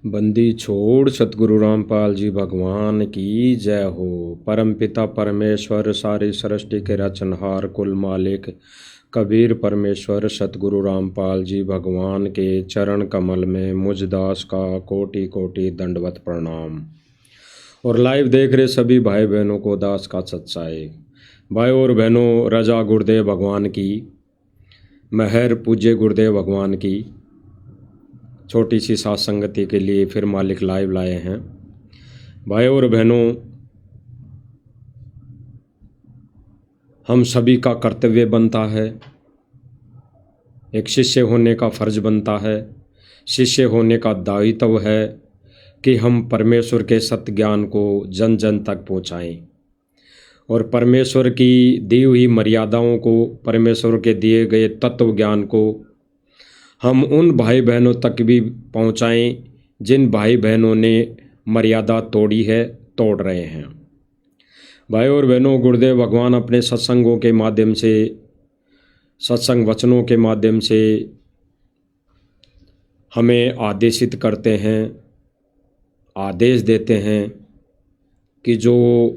बंदी छोड़ सतगुरु रामपाल जी भगवान की जय हो। परम पिता परमेश्वर सारी सृष्टि के रचनहार कुल मालिक कबीर परमेश्वर सतगुरु रामपाल जी भगवान के चरण कमल में मुझ दास का कोटि कोटि दंडवत प्रणाम। और लाइव देख रहे सभी भाई बहनों को दास का सच्चाई। भाई और बहनों, रजा गुरुदेव भगवान की, मेहर पूज्य गुरुदेव भगवान की छोटी सी साथ संगति के लिए फिर मालिक लाइव लाए हैं। भाई और बहनों, हम सभी का कर्तव्य बनता है, एक शिष्य होने का फर्ज बनता है, शिष्य होने का दायित्व है कि हम परमेश्वर के सत्य ज्ञान को जन जन तक पहुँचाएं और परमेश्वर की दी हुई मर्यादाओं को, परमेश्वर के दिए गए तत्व ज्ञान को हम उन भाई बहनों तक भी पहुंचाएं जिन भाई बहनों ने मर्यादा तोड़ी है, तोड़ रहे हैं। भाई और बहनों, गुरुदेव भगवान अपने सत्संगों के माध्यम से, सत्संग वचनों के माध्यम से हमें आदेशित करते हैं, आदेश देते हैं कि जो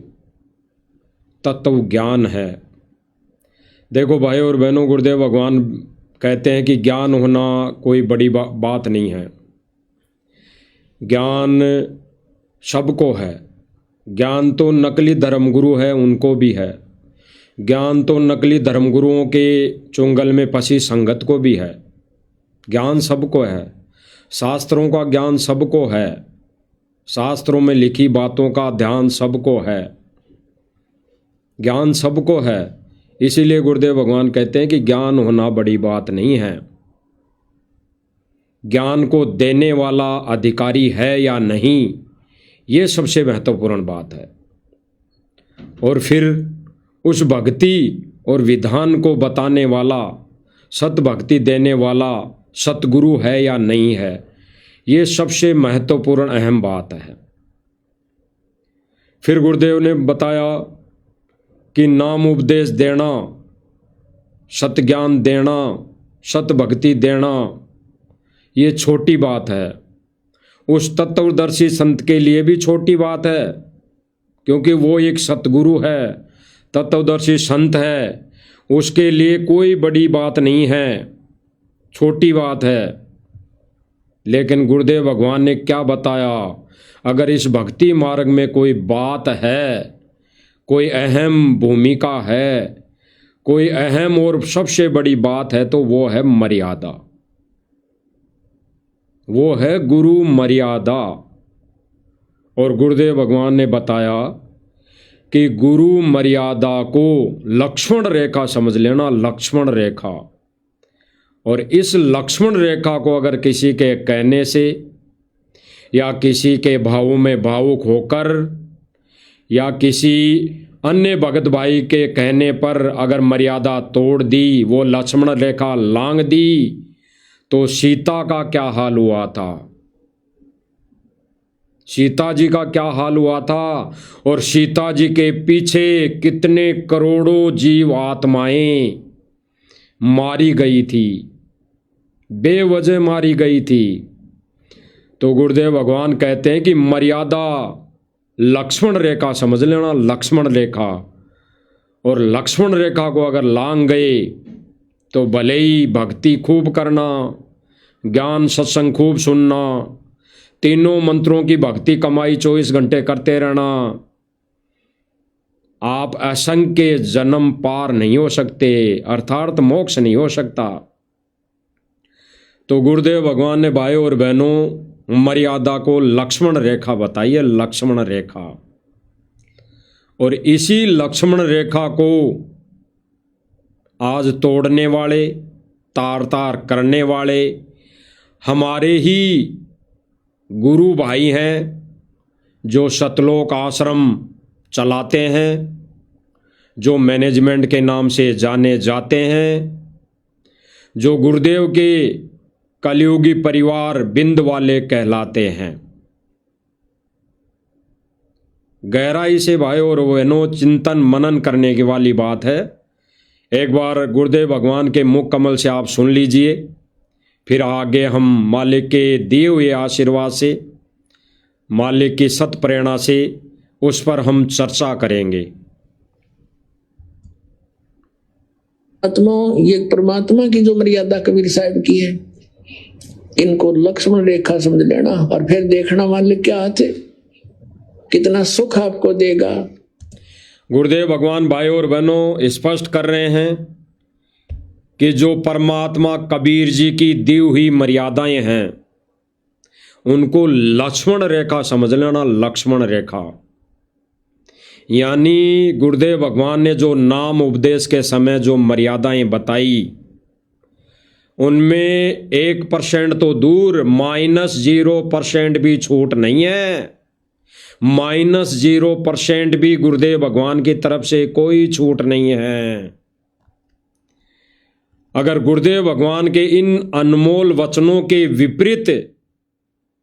तत्व ज्ञान है, देखो भाई और बहनों, गुरुदेव भगवान कहते हैं कि ज्ञान होना कोई बड़ी बात नहीं है। ज्ञान सबको है। ज्ञान तो नकली धर्मगुरु है, उनको भी है। ज्ञान तो नकली धर्मगुरुओं के चुंगल में फंसी संगत को भी है। ज्ञान सबको है। शास्त्रों का ज्ञान सबको है। शास्त्रों में लिखी बातों का ध्यान सबको है। ज्ञान सबको है। इसीलिए गुरुदेव भगवान कहते हैं कि ज्ञान होना बड़ी बात नहीं है। ज्ञान को देने वाला अधिकारी है या नहीं, ये सबसे महत्वपूर्ण बात है। और फिर उस भक्ति और विधान को बताने वाला, सत भक्ति देने वाला सतगुरु है या नहीं है, ये सबसे महत्वपूर्ण अहम बात है। फिर गुरुदेव ने बताया कि नाम उपदेश देना, सत ज्ञान देना, सत भक्ति देना, ये छोटी बात है। उस तत्वदर्शी संत के लिए भी छोटी बात है, क्योंकि वो एक सतगुरु है, तत्वदर्शी संत है। उसके लिए कोई बड़ी बात नहीं है, छोटी बात है। लेकिन गुरुदेव भगवान ने क्या बताया? अगर इस भक्ति मार्ग में कोई बात है, कोई अहम भूमिका है, कोई अहम और सबसे बड़ी बात है, तो वो है मर्यादा। वो है गुरु मर्यादा। और गुरुदेव भगवान ने बताया कि गुरु मर्यादा को लक्ष्मण रेखा समझ लेना, लक्ष्मण रेखा। और इस लक्ष्मण रेखा को अगर किसी के कहने से या किसी के भावों में भावुक होकर या किसी अन्य भगत भाई के कहने पर अगर मर्यादा तोड़ दी, वो लक्ष्मण रेखा लांघ दी, तो सीता का क्या हाल हुआ था? सीता जी का क्या हाल हुआ था? और सीता जी के पीछे कितने करोड़ों जीव आत्माएं मारी गई थी, बेवजह मारी गई थी। तो गुरुदेव भगवान कहते हैं कि मर्यादा लक्ष्मण रेखा समझ लेना, लक्ष्मण रेखा। और लक्ष्मण रेखा को अगर लांघ गए तो भले ही भक्ति खूब करना, ज्ञान सत्संग खूब सुनना, तीनों मंत्रों की भक्ति कमाई 24 घंटे करते रहना, आप असंख्य जन्म पार नहीं हो सकते, अर्थात मोक्ष नहीं हो सकता। तो गुरुदेव भगवान ने भाई और बहनों मर्यादा को लक्ष्मण रेखा बताई है, लक्ष्मण रेखा। और इसी लक्ष्मण रेखा को आज तोड़ने वाले, तार तार करने वाले हमारे ही गुरु भाई हैं, जो सतलोक आश्रम चलाते हैं, जो मैनेजमेंट के नाम से जाने जाते हैं, जो गुरुदेव के कलयुगी परिवार बिंद वाले कहलाते हैं। गहराई से भाई और बहनों चिंतन मनन करने की वाली बात है। एक बार गुरुदेव भगवान के मुख कमल से आप सुन लीजिए, फिर आगे हम मालिक के दिए हुए आशीर्वाद से मालिक की सत प्रेरणा से उस पर हम चर्चा करेंगे। आत्माओं, ये परमात्मा की जो मर्यादा कबीर साहब की है, इनको लक्ष्मण रेखा समझ लेना और फिर देखना मालिक क्या हाथ है, कितना सुख आपको देगा। गुरुदेव भगवान भाई और बहनों स्पष्ट कर रहे हैं कि जो परमात्मा कबीर जी की दी हुई मर्यादाएं हैं उनको लक्ष्मण रेखा समझ लेना। लक्ष्मण रेखा यानी गुरुदेव भगवान ने जो नाम उपदेश के समय जो मर्यादाएं बताई उनमें 1% तो दूर -0% भी छूट नहीं है। -0% भी गुरुदेव भगवान की तरफ से कोई छूट नहीं है। अगर गुरुदेव भगवान के इन अनमोल वचनों के विपरीत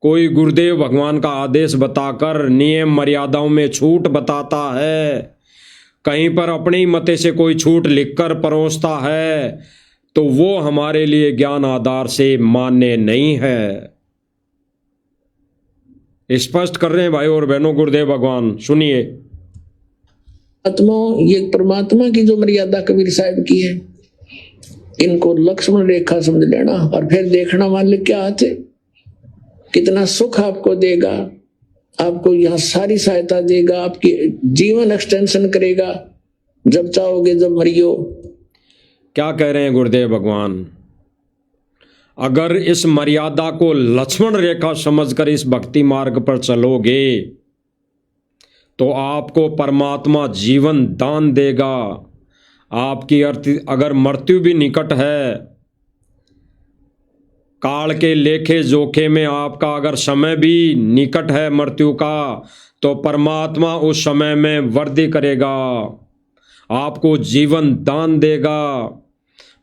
कोई गुरुदेव भगवान का आदेश बताकर नियम मर्यादाओं में छूट बताता है, कहीं पर अपने ही मते से कोई छूट लिखकर परोसता है, तो वो हमारे लिए ज्ञान आधार से मान्य नहीं है। स्पष्ट कर रहे हैं भाई और बहनों गुरुदेव भगवान, सुनिए। आत्माओं, ये परमात्मा की जो मर्यादा कबीर साहब की है, इनको लक्ष्मण रेखा समझ लेना और फिर देखना मालिक क्या हाथ है, कितना सुख आपको देगा। आपको यहाँ सारी सहायता देगा, आपकी जीवन एक्सटेंशन करेगा, जब चाहोगे जब मरियो। क्या कह रहे हैं गुरुदेव भगवान? अगर इस मर्यादा को लक्ष्मण रेखा समझकर इस भक्ति मार्ग पर चलोगे तो आपको परमात्मा जीवन दान देगा। आपकी अगर मृत्यु भी निकट है, काल के लेखे जोखे में आपका अगर समय भी निकट है मृत्यु का, तो परमात्मा उस समय में वृद्धि करेगा, आपको जीवन दान देगा।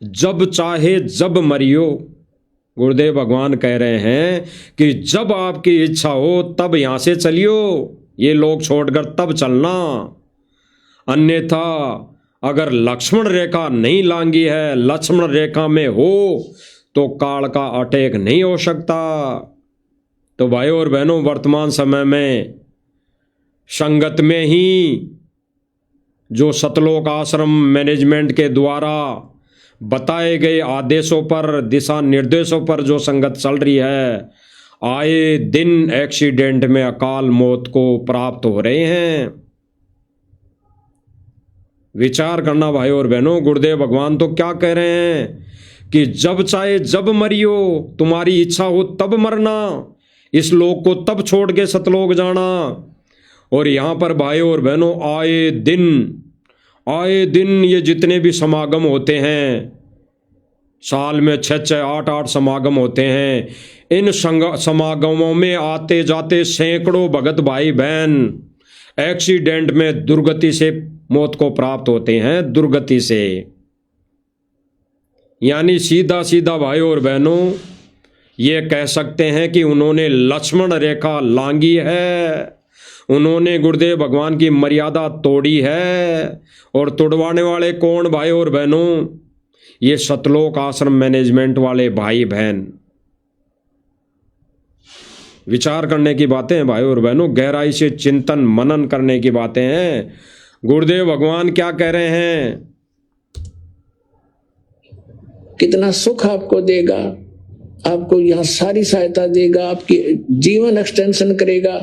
जब चाहे जब मरियो। गुरुदेव भगवान कह रहे हैं कि जब आपकी इच्छा हो तब यहां से चलियो, ये लोग छोड़कर तब चलना। अन्यथा अगर लक्ष्मण रेखा नहीं लांगी है, लक्ष्मण रेखा में हो तो काल का अटैक नहीं हो सकता। तो भाइयों और बहनों, वर्तमान समय में संगत में ही जो सतलोक आश्रम मैनेजमेंट के द्वारा बताए गए आदेशों पर, दिशा निर्देशों पर जो संगत चल रही है, आए दिन एक्सीडेंट में अकाल मौत को प्राप्त हो रहे हैं। विचार करना भाइयों और बहनों, गुरुदेव भगवान तो क्या कह रहे हैं कि जब चाहे जब मरियो, तुम्हारी इच्छा हो तब मरना, इस लोक को तब छोड़ के सतलोक जाना। और यहां पर भाइयों और बहनों आए दिन ये जितने भी समागम होते हैं, साल में 6-6, 8-8 समागम होते हैं, इन समागमों में आते जाते सैकड़ों भगत भाई बहन एक्सीडेंट में दुर्गति से मौत को प्राप्त होते हैं, दुर्गति से। यानी सीधा सीधा भाइयों और बहनों ये कह सकते हैं कि उन्होंने लक्ष्मण रेखा लांगी है, उन्होंने गुरुदेव भगवान की मर्यादा तोड़ी है। और तोड़वाने वाले कौन भाइयों और बहनों? ये सतलोक आश्रम मैनेजमेंट वाले भाई बहन। विचार करने की बातें हैं भाइयों और बहनों, गहराई से चिंतन मनन करने की बातें हैं। गुरुदेव भगवान क्या कह रहे हैं? कितना सुख आपको देगा, आपको यहाँ सारी सहायता देगा, आपकी जीवन एक्सटेंशन करेगा,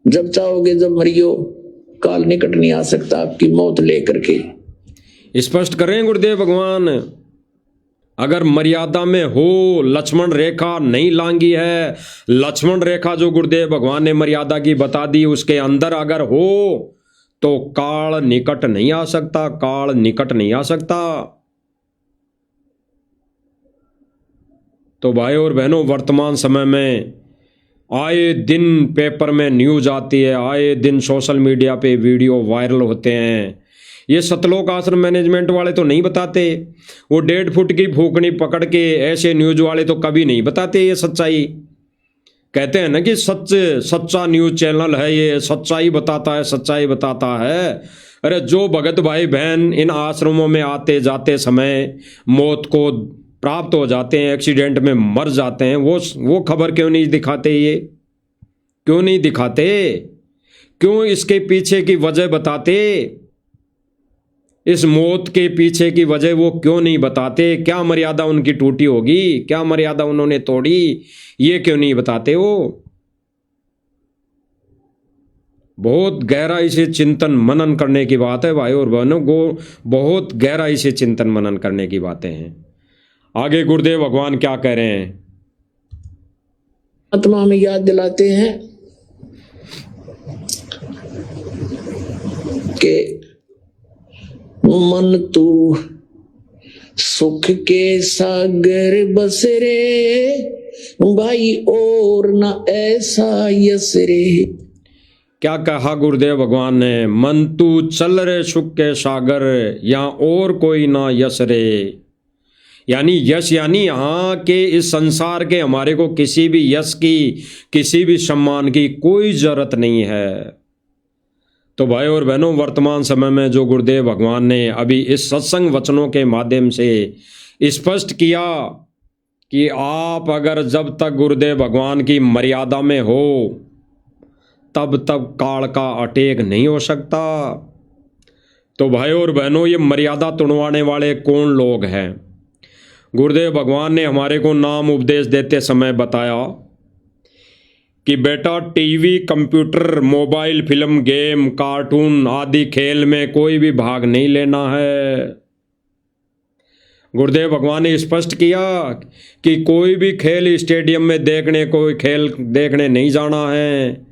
जब चाहोगे जब मरियो। काल निकट नहीं आ सकता आपकी मौत लेकर के। स्पष्ट करें गुरुदेव भगवान, अगर मर्यादा में हो, लक्ष्मण रेखा नहीं लांगी है, लक्ष्मण रेखा जो गुरुदेव भगवान ने मर्यादा की बता दी उसके अंदर अगर हो तो काल निकट नहीं आ सकता, काल निकट नहीं आ सकता। तो भाइयों और बहनों, वर्तमान समय में आए दिन पेपर में न्यूज आती है, आए दिन सोशल मीडिया पे वीडियो वायरल होते हैं। ये सतलोक आश्रम मैनेजमेंट वाले तो नहीं बताते, वो 1.5 फुट की फूकनी पकड़ के ऐसे न्यूज वाले तो कभी नहीं बताते ये सच्चाई। कहते हैं ना कि सच्चा न्यूज चैनल है ये, सच्चाई बताता है, सच्चाई बताता है। अरे जो भगत भाई बहन इन आश्रमों में आते जाते समय मौत को प्राप्त हो जाते हैं, एक्सीडेंट में मर जाते हैं, वो खबर क्यों नहीं दिखाते? ये क्यों नहीं दिखाते? क्यों इसके पीछे की वजह बताते? इस मौत के पीछे की वजह वो क्यों नहीं बताते? क्या मर्यादा उनकी टूटी होगी? क्या मर्यादा उन्होंने तोड़ी? ये क्यों नहीं बताते? वो बहुत गहराई से चिंतन मनन करने की बात है भाई और बहनों को, बहुत गहराई से चिंतन मनन करने की बातें हैं। आगे गुरुदेव भगवान क्या कह रहे हैं? आत्मा में याद दिलाते हैं कि मन तू सुख के सागर बस रे भाई, और न ऐसा यस रे। क्या कहा गुरुदेव भगवान ने? मन तू चल रे सुख के सागर, या और कोई ना यश रे। यानी यश यानी यहाँ के इस संसार के हमारे को किसी भी यश की, किसी भी सम्मान की कोई जरूरत नहीं है। तो भाई और बहनों, वर्तमान समय में जो गुरुदेव भगवान ने अभी इस सत्संग वचनों के माध्यम से स्पष्ट किया कि आप अगर जब तक गुरुदेव भगवान की मर्यादा में हो तब तक काल का अटेक नहीं हो सकता। तो भाई और बहनों, ये मर्यादा तोड़वाने वाले कौन लोग हैं? गुरुदेव भगवान ने हमारे को नाम उपदेश देते समय बताया कि बेटा TV, computer, mobile, film, game, cartoon आदि खेल में कोई भी भाग नहीं लेना है। गुरुदेव भगवान ने स्पष्ट किया कि कोई भी खेल स्टेडियम में देखने, कोई खेल देखने नहीं जाना है।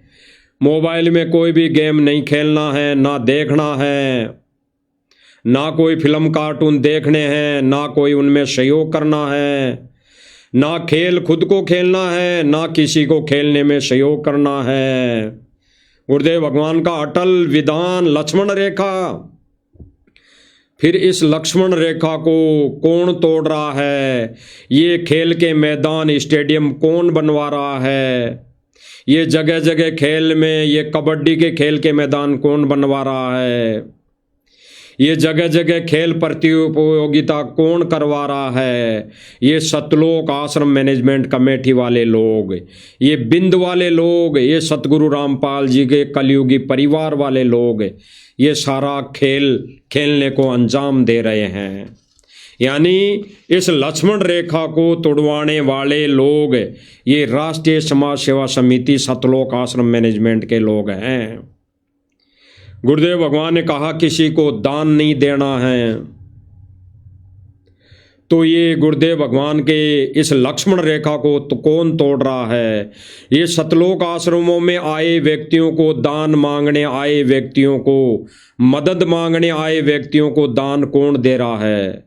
मोबाइल में कोई भी गेम नहीं खेलना है, ना देखना है, ना कोई फिल्म कार्टून देखने हैं, ना कोई उनमें सहयोग करना है, ना खेल खुद को खेलना है, ना किसी को खेलने में सहयोग करना है। गुरुदेव भगवान का अटल विधान लक्ष्मण रेखा। फिर इस लक्ष्मण रेखा को कौन तोड़ रहा है? ये खेल के मैदान, स्टेडियम कौन बनवा रहा है? ये जगह जगह खेल में, ये कबड्डी के खेल के मैदान कौन बनवा रहा है? ये जगह जगह खेल प्रतियोगिता कौन करवा रहा है? ये सतलोक आश्रम मैनेजमेंट कमेटी वाले लोग, ये बिंद वाले लोग, ये सतगुरु रामपाल जी के कलयुगी परिवार वाले लोग, ये सारा खेल खेलने को अंजाम दे रहे हैं। यानी इस लक्ष्मण रेखा को तोड़वाने वाले लोग ये राष्ट्रीय समाज सेवा समिति सतलोक आश्रम मैनेजमेंट के लोग हैं। गुरुदेव भगवान ने कहा किसी को दान नहीं देना है। तो ये गुरुदेव भगवान के इस लक्ष्मण रेखा को तो कौन तोड़ रहा है? ये सतलोक आश्रमों में आए व्यक्तियों को, दान मांगने आए व्यक्तियों को, मदद मांगने आए व्यक्तियों को दान कौन दे रहा है?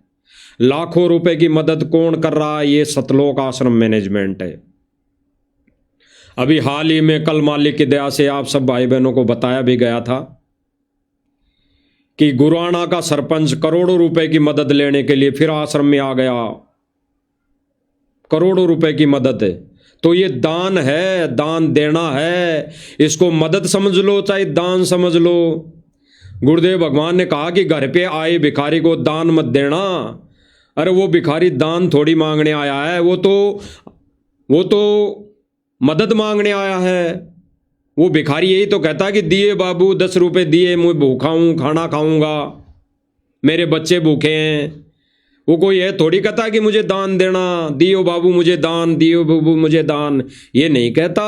लाखों रुपए की मदद कौन कर रहा है? ये सतलोक आश्रम मैनेजमेंट है। अभी हाल ही में कल मालिक की दया से आप सब भाई बहनों को बताया भी गया था कि गुरुआना का सरपंच करोड़ों रुपए की मदद लेने के लिए फिर आश्रम में आ गया। करोड़ों रुपए की मदद है। तो ये दान है, दान देना है। इसको मदद समझ लो चाहे दान समझ लो। गुरुदेव भगवान ने कहा कि घर पे आए भिखारी को दान मत देना। अरे वो भिखारी दान थोड़ी मांगने आया है, वो तो मदद मांगने आया है। वो भिखारी यही तो कहता है कि दिए बाबू 10 रुपए दिए, मैं भूखा हूँ, खाना खाऊंगा, मेरे बच्चे भूखे हैं। वो कोई है थोड़ी कहता है कि मुझे दान देना, दियो बाबू मुझे दान, दियो बाबू मुझे दान, ये नहीं कहता।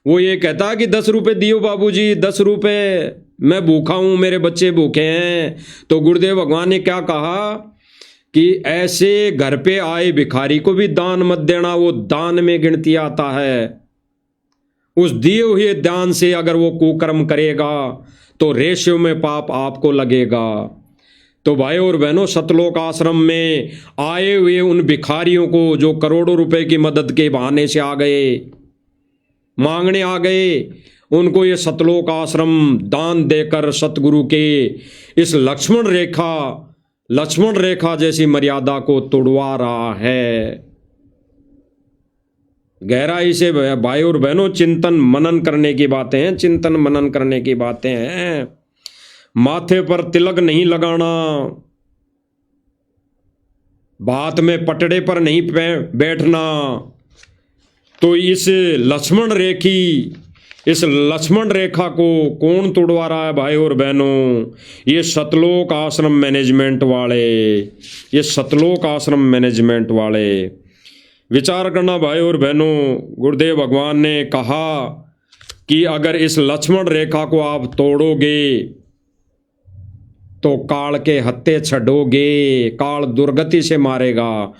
वो ये कहता है कि 10 रुपए दियो बाबू जी, 10 रुपए, मैं भूखा हूँ, मेरे बच्चे भूखे हैं। तो गुरुदेव भगवान ने क्या कहा कि ऐसे घर पे आए भिखारी को भी दान मत देना, वो दान में गिनती आता है। उस दिए हुए दान से अगर वो कुकर्म करेगा तो रेशियो में पाप आपको लगेगा। तो भाई और बहनों, सतलोक आश्रम में आए हुए उन भिखारियों को जो करोड़ों रुपए की मदद के बहाने से आ गए, मांगने आ गए, उनको ये सतलोक आश्रम दान देकर सतगुरु के इस लक्ष्मण रेखा जैसी मर्यादा को तोड़वा रहा है। गहराई से भाई और बहनों चिंतन मनन करने की बातें हैं, चिंतन मनन करने की बातें हैं। माथे पर तिलक नहीं लगाना, बात में पटड़े पर नहीं बैठना। तो इस लक्ष्मण रेखी इस लक्ष्मण रेखा को कौन तोड़वा रहा है भाई और बहनों? ये सतलोक आश्रम मैनेजमेंट वाले, ये सतलोक आश्रम मैनेजमेंट वाले। विचार करना भाई और बहनों, गुरुदेव भगवान ने कहा कि अगर इस लक्ष्मण रेखा को आप तोड़ोगे तो काल के हत्थे छड़ोगे, काल दुर्गति से मारेगा।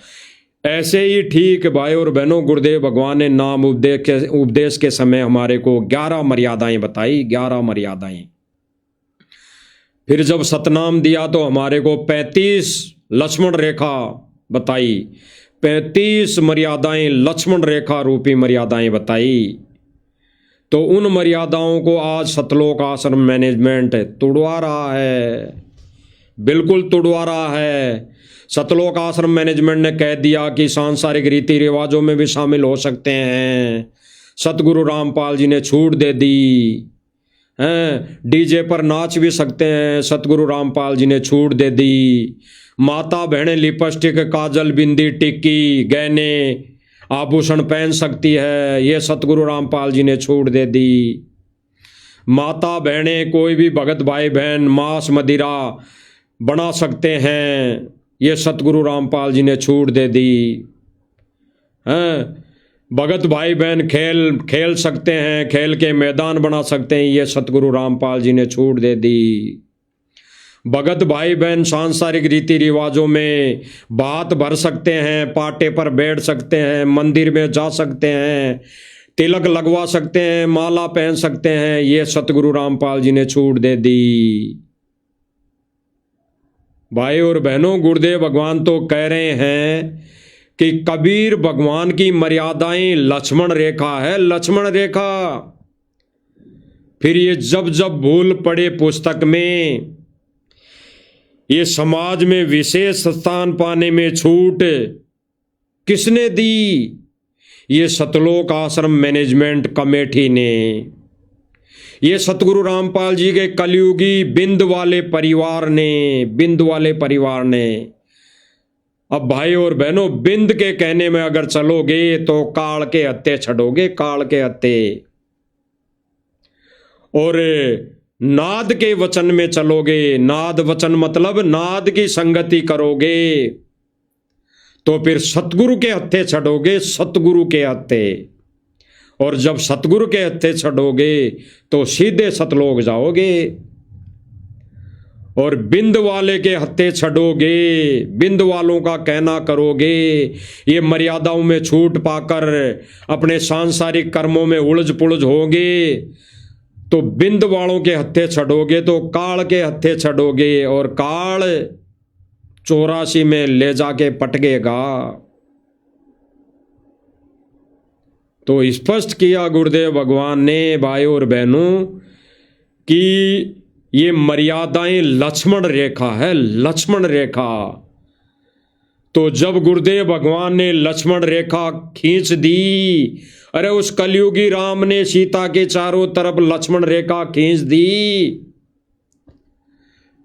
ऐसे ही ठीक भाई और बहनों, गुरुदेव भगवान ने नाम उपदेश के समय हमारे को 11 मर्यादाएं बताई, 11 मर्यादाएं। फिर जब सतनाम दिया तो हमारे को 35 लक्ष्मण रेखा बताई, 35 मर्यादाएं लक्ष्मण रेखा रूपी मर्यादाएं बताई। तो उन मर्यादाओं को आज सतलोक आश्रम मैनेजमेंट तोड़वा रहा है, बिल्कुल तोड़वा रहा है। सतलोक आश्रम मैनेजमेंट ने कह दिया कि सांसारिक रीति रिवाजों में भी शामिल हो सकते हैं। सतगुरु रामपाल जी ने छूट दे दी हैं, डीजे पर नाच भी सकते हैं, सतगुरु रामपाल जी ने छूट दे दी। माता बहनें लिपस्टिक, काजल, बिंदी, टिक्की, गहने, आभूषण पहन सकती है, ये सतगुरु रामपाल जी ने छूट दे दी। माता बहनें, कोई भी भगत भाई बहन मांस मदिरा बना सकते हैं, ये सतगुरु रामपाल जी ने छूट दे दी हैं। भगत भाई बहन खेल सकते हैं, खेल के मैदान बना सकते हैं, ये सतगुरु रामपाल जी ने छूट दे दी। भगत भाई बहन सांसारिक रीति रिवाजों में बात भर सकते हैं, पाटे पर बैठ सकते हैं, मंदिर में जा सकते हैं, तिलक लगवा सकते हैं, माला पहन सकते हैं, ये सतगुरु रामपाल जी ने छूट दे दी। भाई और बहनों, गुरुदेव भगवान तो कह रहे हैं कि कबीर भगवान की मर्यादाएं लक्ष्मण रेखा है, लक्ष्मण रेखा। फिर ये जब जब भूल पड़े पुस्तक में, ये समाज में विशेष स्थान पाने में छूट किसने दी? ये सतलोक आश्रम मैनेजमेंट कमेटी ने, ये सतगुरु रामपाल जी के कलयुगी बिंद वाले परिवार ने, बिंद वाले परिवार ने। अब भाई और बहनों, बिंद के कहने में अगर चलोगे तो काल के हत्थे छड़ोगे, काल के हत्थे। और नाद के वचन में चलोगे, नाद वचन मतलब नाद की संगति करोगे, तो फिर सतगुरु के हत्थे छड़ोगे, सतगुरु के हत्थे। और जब सतगुरु के हत्थे छड़ोगे तो सीधे सतलोक जाओगे। और बिंद वाले के हत्थे छड़ोगे, बिंद वालों का कहना करोगे, ये मर्यादाओं में छूट पाकर अपने सांसारिक कर्मों में उलझ पुलझ होगे, तो बिंद वालों के हत्थे छड़ोगे तो काल के हत्थे छड़ोगे, और काल 84 में ले जाके पटकेगा। तो स्पष्ट किया गुरुदेव भगवान ने भाई और बहनों कि ये मर्यादाएं लक्ष्मण रेखा है, लक्ष्मण रेखा। तो जब गुरुदेव भगवान ने लक्ष्मण रेखा खींच दी, अरे उस कलयुगी राम ने सीता के चारों तरफ लक्ष्मण रेखा खींच दी,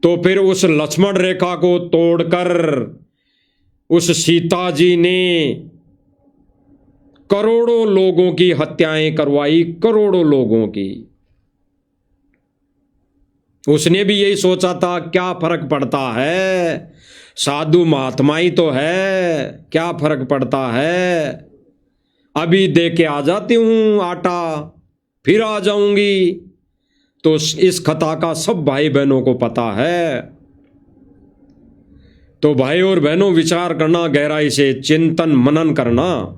तो फिर उस लक्ष्मण रेखा को तोड़कर उस सीता जी ने करोड़ों लोगों की हत्याएं करवाई, करोड़ों लोगों की। उसने भी यही सोचा था, क्या फर्क पड़ता है, साधु महात्मा ही तो है, क्या फर्क पड़ता है, अभी दे के आ जाती हूं आटा, फिर आ जाऊंगी। तो इस कथा का सब भाई बहनों को पता है। तो भाई और बहनों, विचार करना, गहराई से चिंतन मनन करना।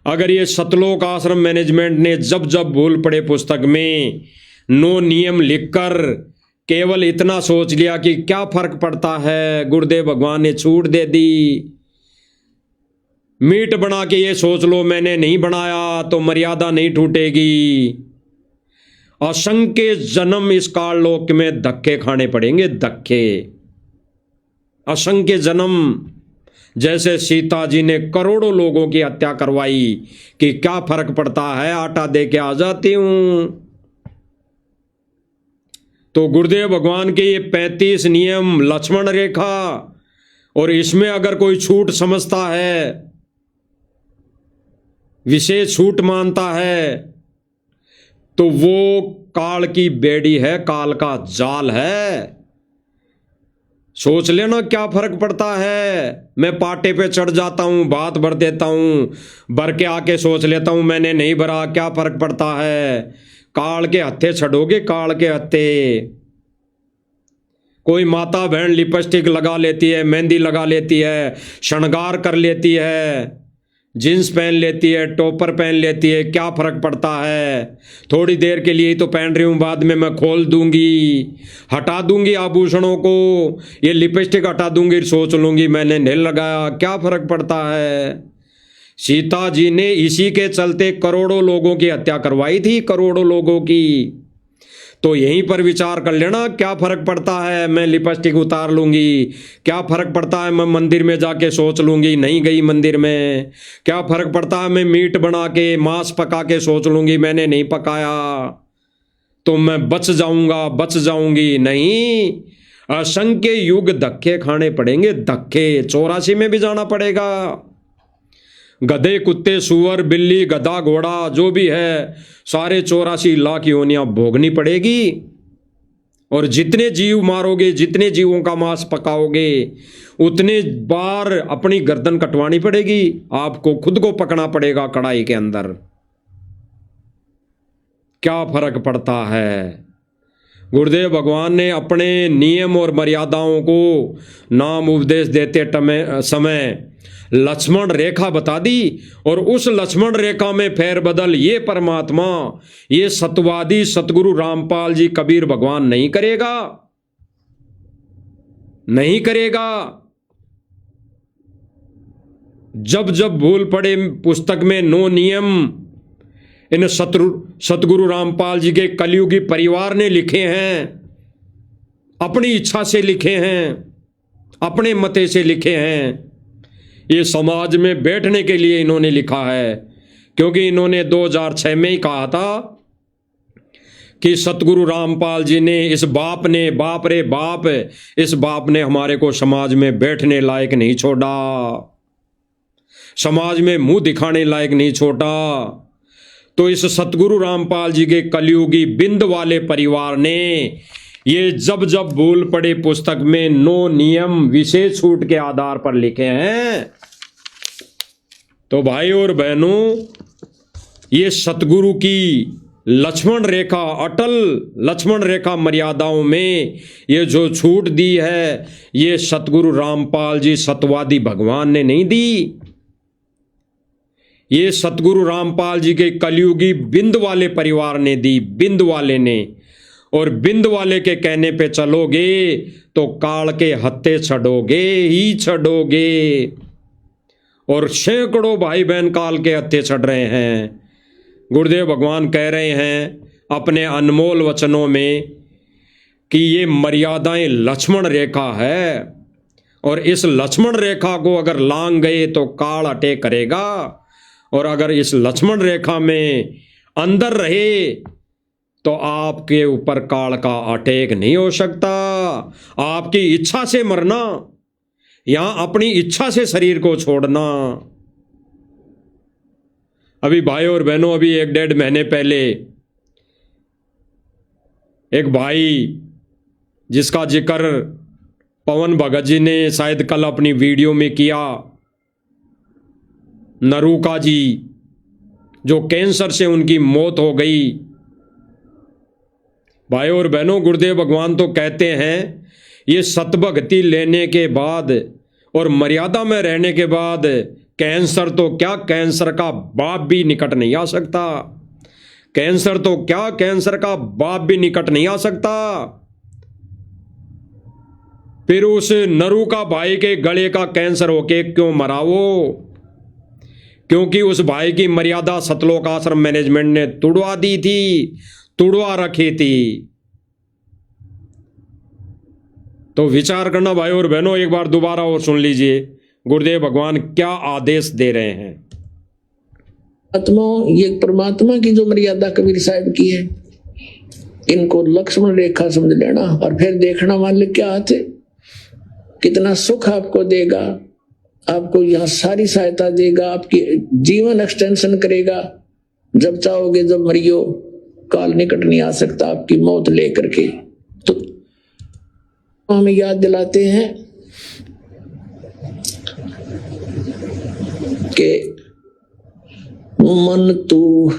अगर ये सतलोक आश्रम मैनेजमेंट ने जब जब भूल पड़े पुस्तक में नो नियम लिखकर केवल इतना सोच लिया कि क्या फर्क पड़ता है, गुरुदेव भगवान ने छूट दे दी, मीट बना के ये सोच लो मैंने नहीं बनाया तो मर्यादा नहीं टूटेगी, असंख्य जन्म इस काल लोक में धक्के खाने पड़ेंगे, धक्के, असंख्य जन्म। जैसे सीता जी ने करोड़ों लोगों की हत्या करवाई कि क्या फर्क पड़ता है, आटा दे के आ जाती हूं। तो गुरुदेव भगवान के ये 35 नियम लक्ष्मण रेखा, और इसमें अगर कोई छूट समझता है विशेष छूट मानता है तो वो काल की बेड़ी है, काल का जाल है। सोच लेना क्या फर्क पड़ता है। मैं पाटे पे चढ़ जाता हूं, बात भर देता हूं, भर के आके सोच लेता हूं मैंने नहीं भरा, क्या फर्क पड़ता है। काल के हत्थे छड़ोगे, काल के हत्थे। कोई माता बहन लिपस्टिक लगा लेती है, मेहंदी लगा लेती है, श्रृंगार कर लेती है, जींस पहन लेती है, टॉपर पहन लेती है, क्या फर्क पड़ता है। थोड़ी देर के लिए ही तो पहन रही हूं, बाद में मैं खोल दूंगी, हटा दूंगी आभूषणों को, ये लिपस्टिक हटा दूंगी, सोच लूंगी मैंने नहीं लगाया, क्या फर्क पड़ता है। सीता जी ने इसी के चलते करोड़ों लोगों की हत्या करवाई थी, करोड़ों लोगों की। तो यहीं पर विचार कर लेना, क्या फर्क पड़ता है मैं लिपस्टिक उतार लूंगी, क्या फर्क पड़ता है मैं मंदिर में जाके सोच लूंगी नहीं गई मंदिर में, क्या फर्क पड़ता है मैं मीट बना के मांस पका के सोच लूंगी मैंने नहीं पकाया, तो मैं बच जाऊंगा, बच जाऊंगी नहीं। असंख्य युग धक्के खाने पड़ेंगे, धक्के। 84 में भी जाना पड़ेगा। गधे, कुत्ते, सुअर, बिल्ली, गधा, घोड़ा जो भी है, सारे 84 लाख योनियां भोगनी पड़ेगी। और जितने जीव मारोगे, जितने जीवों का मांस पकाओगे, उतने बार अपनी गर्दन कटवानी पड़ेगी, आपको खुद को पकना पड़ेगा कढ़ाई के अंदर। क्या फर्क पड़ता है। गुरुदेव भगवान ने अपने नियम और मर्यादाओं को नाम उपदेश देते समय लक्ष्मण रेखा बता दी, और उस लक्ष्मण रेखा में फेरबदल ये परमात्मा, ये सतवादी सतगुरु रामपाल जी कबीर भगवान नहीं करेगा, नहीं करेगा। जब जब भूल पड़े पुस्तक में 9 नियम इन सतगुरु रामपाल जी के कलयुगी परिवार ने लिखे हैं, अपनी इच्छा से लिखे हैं, अपने मते से लिखे हैं। ये समाज में बैठने के लिए इन्होंने लिखा है, क्योंकि इन्होंने 2006 में ही कहा था कि सतगुरु रामपाल जी ने, इस बाप ने, बाप रे बाप, इस बाप ने हमारे को समाज में बैठने लायक नहीं छोड़ा, समाज में मुंह दिखाने लायक नहीं छोड़ा। तो इस सतगुरु रामपाल जी के कलयुगी बिंद वाले परिवार ने ये जब जब भूल पड़े पुस्तक में 9 नियम विशेष छूट के आधार पर लिखे हैं। तो भाई और बहनों, ये सतगुरु की लक्ष्मण रेखा, अटल लक्ष्मण रेखा मर्यादाओं में ये जो छूट दी है, ये सतगुरु रामपाल जी सतवादी भगवान ने नहीं दी, ये सतगुरु रामपाल जी के कलयुगी बिंद वाले परिवार ने दी, बिंद वाले ने। और बिंद वाले के कहने पे चलोगे तो काल के हत्थे छड़ोगे ही छड़ोगे। और सैकड़ों भाई बहन काल के हत्थे छड़ रहे हैं। गुरुदेव भगवान कह रहे हैं अपने अनमोल वचनों में कि ये मर्यादाएं लक्ष्मण रेखा है, और इस लक्ष्मण रेखा को अगर लांग गए तो काल अटैक करेगा, और अगर इस लक्ष्मण रेखा में अंदर रहे तो आपके ऊपर काल का अटैक नहीं हो सकता। आपकी इच्छा से मरना या अपनी इच्छा से शरीर को छोड़ना। अभी भाई और बहनों, अभी 1-1.5 महीने पहले एक भाई जिसका जिक्र पवन भगत जी ने शायद कल अपनी वीडियो में किया, नरूका जी, जो कैंसर से उनकी मौत हो गई। भाई और बहनों, गुरुदेव भगवान तो कहते हैं ये सतभक्ति लेने के बाद और मर्यादा में रहने के बाद कैंसर तो क्या, कैंसर का बाप भी निकट नहीं आ सकता। कैंसर तो क्या, कैंसर का बाप भी निकट नहीं आ सकता। फिर उस नरूका भाई के गले का कैंसर होके क्यों मरा वो? क्योंकि उस भाई की मर्यादा सतलोक आश्रम मैनेजमेंट ने तुड़वा दी थी, तुड़वा रखी थी। तो विचार करना भाई और बहनों, एक बार दोबारा और सुन लीजिए गुरुदेव भगवान क्या आदेश दे रहे हैं। आत्मा, ये परमात्मा की जो मर्यादा कबीर साहब की है, इनको लक्ष्मण रेखा समझ लेना, और फिर देखना मालिक क्या आते कितना सुख आपको देगा। आपको यहाँ सारी सहायता देगा, आपकी जीवन एक्सटेंशन करेगा। जब चाहोगे जब मरियो, काल निकट नहीं आ सकता आपकी मौत लेकर के। तो हमें याद दिलाते हैं कि मन तू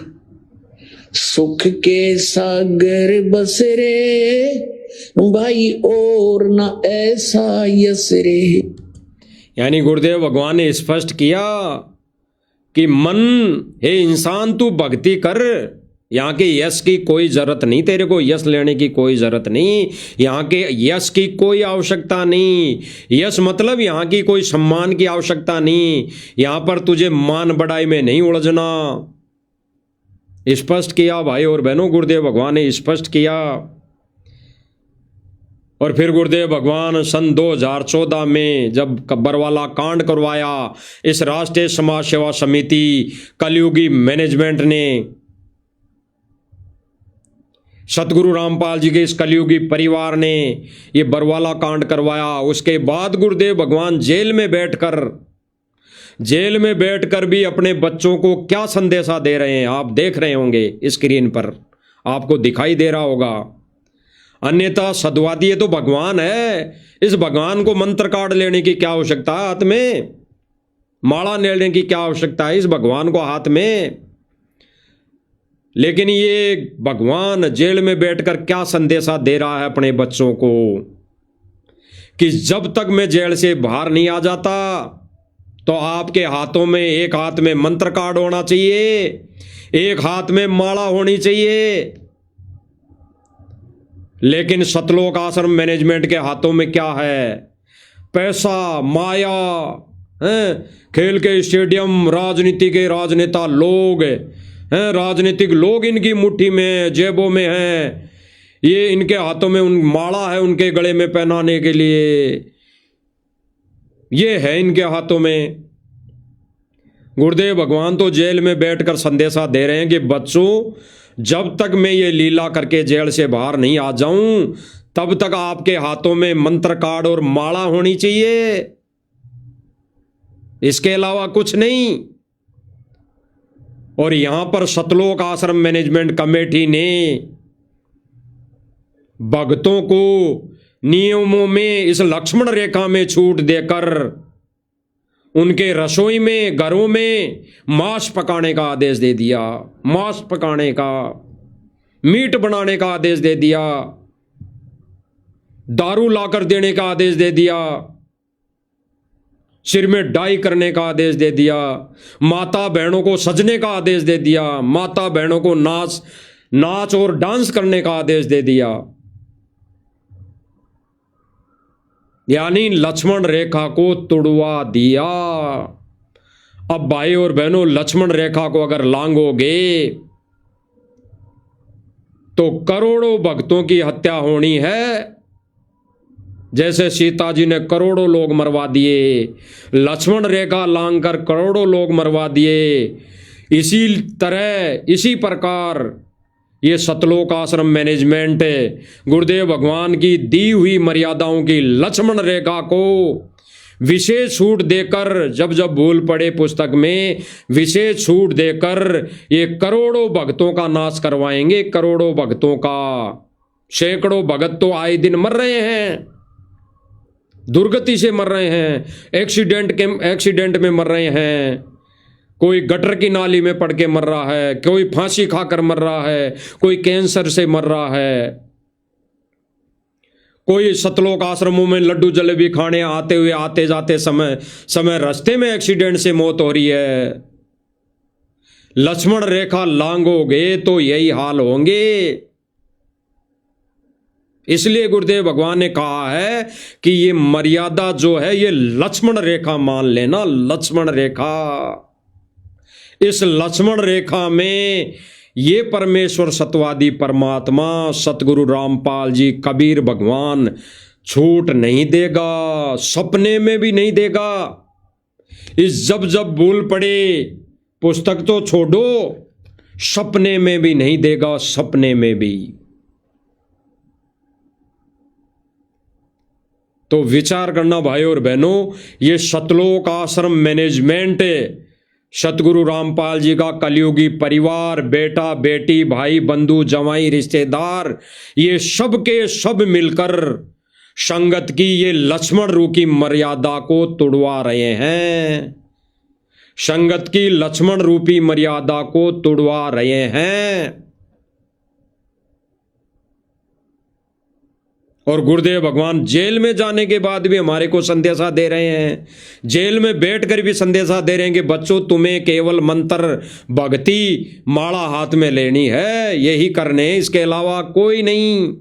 सुख के सागर बस रे भाई, और ना ऐसा यस रे। यानी गुरुदेव भगवान ने स्पष्ट किया कि मन, हे इंसान तू भक्ति कर, यहाँ के यश की कोई जरूरत नहीं, तेरे को यश लेने की कोई जरूरत नहीं, यहाँ के यश की कोई आवश्यकता नहीं। यश मतलब यहाँ की कोई सम्मान की आवश्यकता नहीं, यहाँ पर तुझे मान बढ़ाई में नहीं उलझना। स्पष्ट किया भाई और बहनों, गुरुदेव भगवान ने स्पष्ट किया। और फिर गुरुदेव भगवान सन 2014 में जब बरवाला कांड करवाया, इस राष्ट्रीय समाज सेवा समिति कलयुगी मैनेजमेंट ने, सतगुरु रामपाल जी के इस कलयुगी परिवार ने ये बरवाला कांड करवाया। उसके बाद गुरुदेव भगवान जेल में बैठकर भी अपने बच्चों को क्या संदेशा दे रहे हैं, आप देख रहे होंगे स्क्रीन पर, आपको दिखाई दे रहा होगा। अन्यथा सद्वादी तो भगवान है, इस भगवान को मंत्र कार्ड लेने की क्या आवश्यकता है, हाथ में माला लेने की क्या आवश्यकता है इस भगवान को हाथ में। लेकिन ये भगवान जेल में बैठकर क्या संदेशा दे रहा है अपने बच्चों को कि जब तक मैं जेल से बाहर नहीं आ जाता तो आपके हाथों में, एक हाथ में मंत्र कार्ड होना चाहिए, एक हाथ में माला होनी चाहिए। लेकिन सतलोक आश्रम मैनेजमेंट के हाथों में क्या है? पैसा, माया, खेल के स्टेडियम, राजनीति के राजनेता लोग हैं, राजनीतिक लोग इनकी मुट्ठी में, जेबों में हैं। ये इनके हाथों में उन माला है उनके गले में पहनाने के लिए, ये है इनके हाथों में। गुरुदेव भगवान तो जेल में बैठकर संदेशा दे रहे हैं कि बच्चों, जब तक मैं ये लीला करके जेल से बाहर नहीं आ जाऊं तब तक आपके हाथों में मंत्र कार्ड और माला होनी चाहिए, इसके अलावा कुछ नहीं। और यहां पर सतलोक आश्रम मैनेजमेंट कमेटी ने भक्तों को नियमों में इस लक्ष्मण रेखा में छूट देकर उनके रसोई में, घरों में मांस पकाने का आदेश दे दिया, मांस पकाने का, मीट बनाने का आदेश दे दिया, दारू लाकर देने का आदेश दे दिया, सिर में डाई करने का आदेश दे दिया, माता बहनों को सजने का आदेश दे दिया, माता बहनों को नाच और डांस करने का आदेश दे दिया। यानी लक्ष्मण रेखा को तुड़वा दिया। अब भाई और बहनों, लक्ष्मण रेखा को अगर लांघोगे तो करोड़ों भक्तों की हत्या होनी है। जैसे सीता जी ने करोड़ों लोग मरवा दिए, लक्ष्मण रेखा लांघकर करोड़ों लोग मरवा दिए, इसी तरह, इसी प्रकार ये सतलोक आश्रम मैनेजमेंट गुरुदेव भगवान की दी हुई मर्यादाओं की लक्ष्मण रेखा को विशेष छूट देकर, जब जब भूल पड़े पुस्तक में विशेष छूट देकर ये करोड़ों भक्तों का नाश करवाएंगे। करोड़ों भक्तों का, सैकड़ों भगत तो आए दिन मर रहे हैं, दुर्गति से मर रहे हैं, एक्सीडेंट में मर रहे हैं, कोई गटर की नाली में पड़ के मर रहा है, कोई फांसी खाकर मर रहा है, कोई कैंसर से मर रहा है, कोई सतलोक आश्रमों में लड्डू जलेबी खाने आते हुए आते जाते समय रास्ते में एक्सीडेंट से मौत हो रही है। लक्ष्मण रेखा लांघोगे तो यही हाल होंगे। इसलिए गुरुदेव भगवान ने कहा है कि ये मर्यादा जो है ये लक्ष्मण रेखा मान लेना, लक्ष्मण रेखा। इस लक्ष्मण रेखा में ये परमेश्वर सतवादी परमात्मा सतगुरु रामपाल जी, कबीर भगवान छूट नहीं देगा, सपने में भी नहीं देगा। इस जब जब भूल पड़े, पुस्तक तो छोड़ो, सपने में भी नहीं देगा, सपने में भी। तो विचार करना भाई और बहनों, ये सतलोक आश्रम मैनेजमेंट सतगुरु रामपाल जी का कलयुगी परिवार, बेटा बेटी भाई बंधु जवाई रिश्तेदार, ये सब के सब मिलकर संगत की ये लक्ष्मण रूपी मर्यादा को तोड़वा रहे हैं। संगत की लक्ष्मण रूपी मर्यादा को तोड़वा रहे हैं। और गुरुदेव भगवान जेल में जाने के बाद भी हमारे को संदेशा दे रहे हैं, जेल में बैठकर भी संदेशा दे रहे हैं कि बच्चों तुम्हें केवल मंत्र भक्ति माला हाथ में लेनी है, यही करने, इसके अलावा कोई नहीं,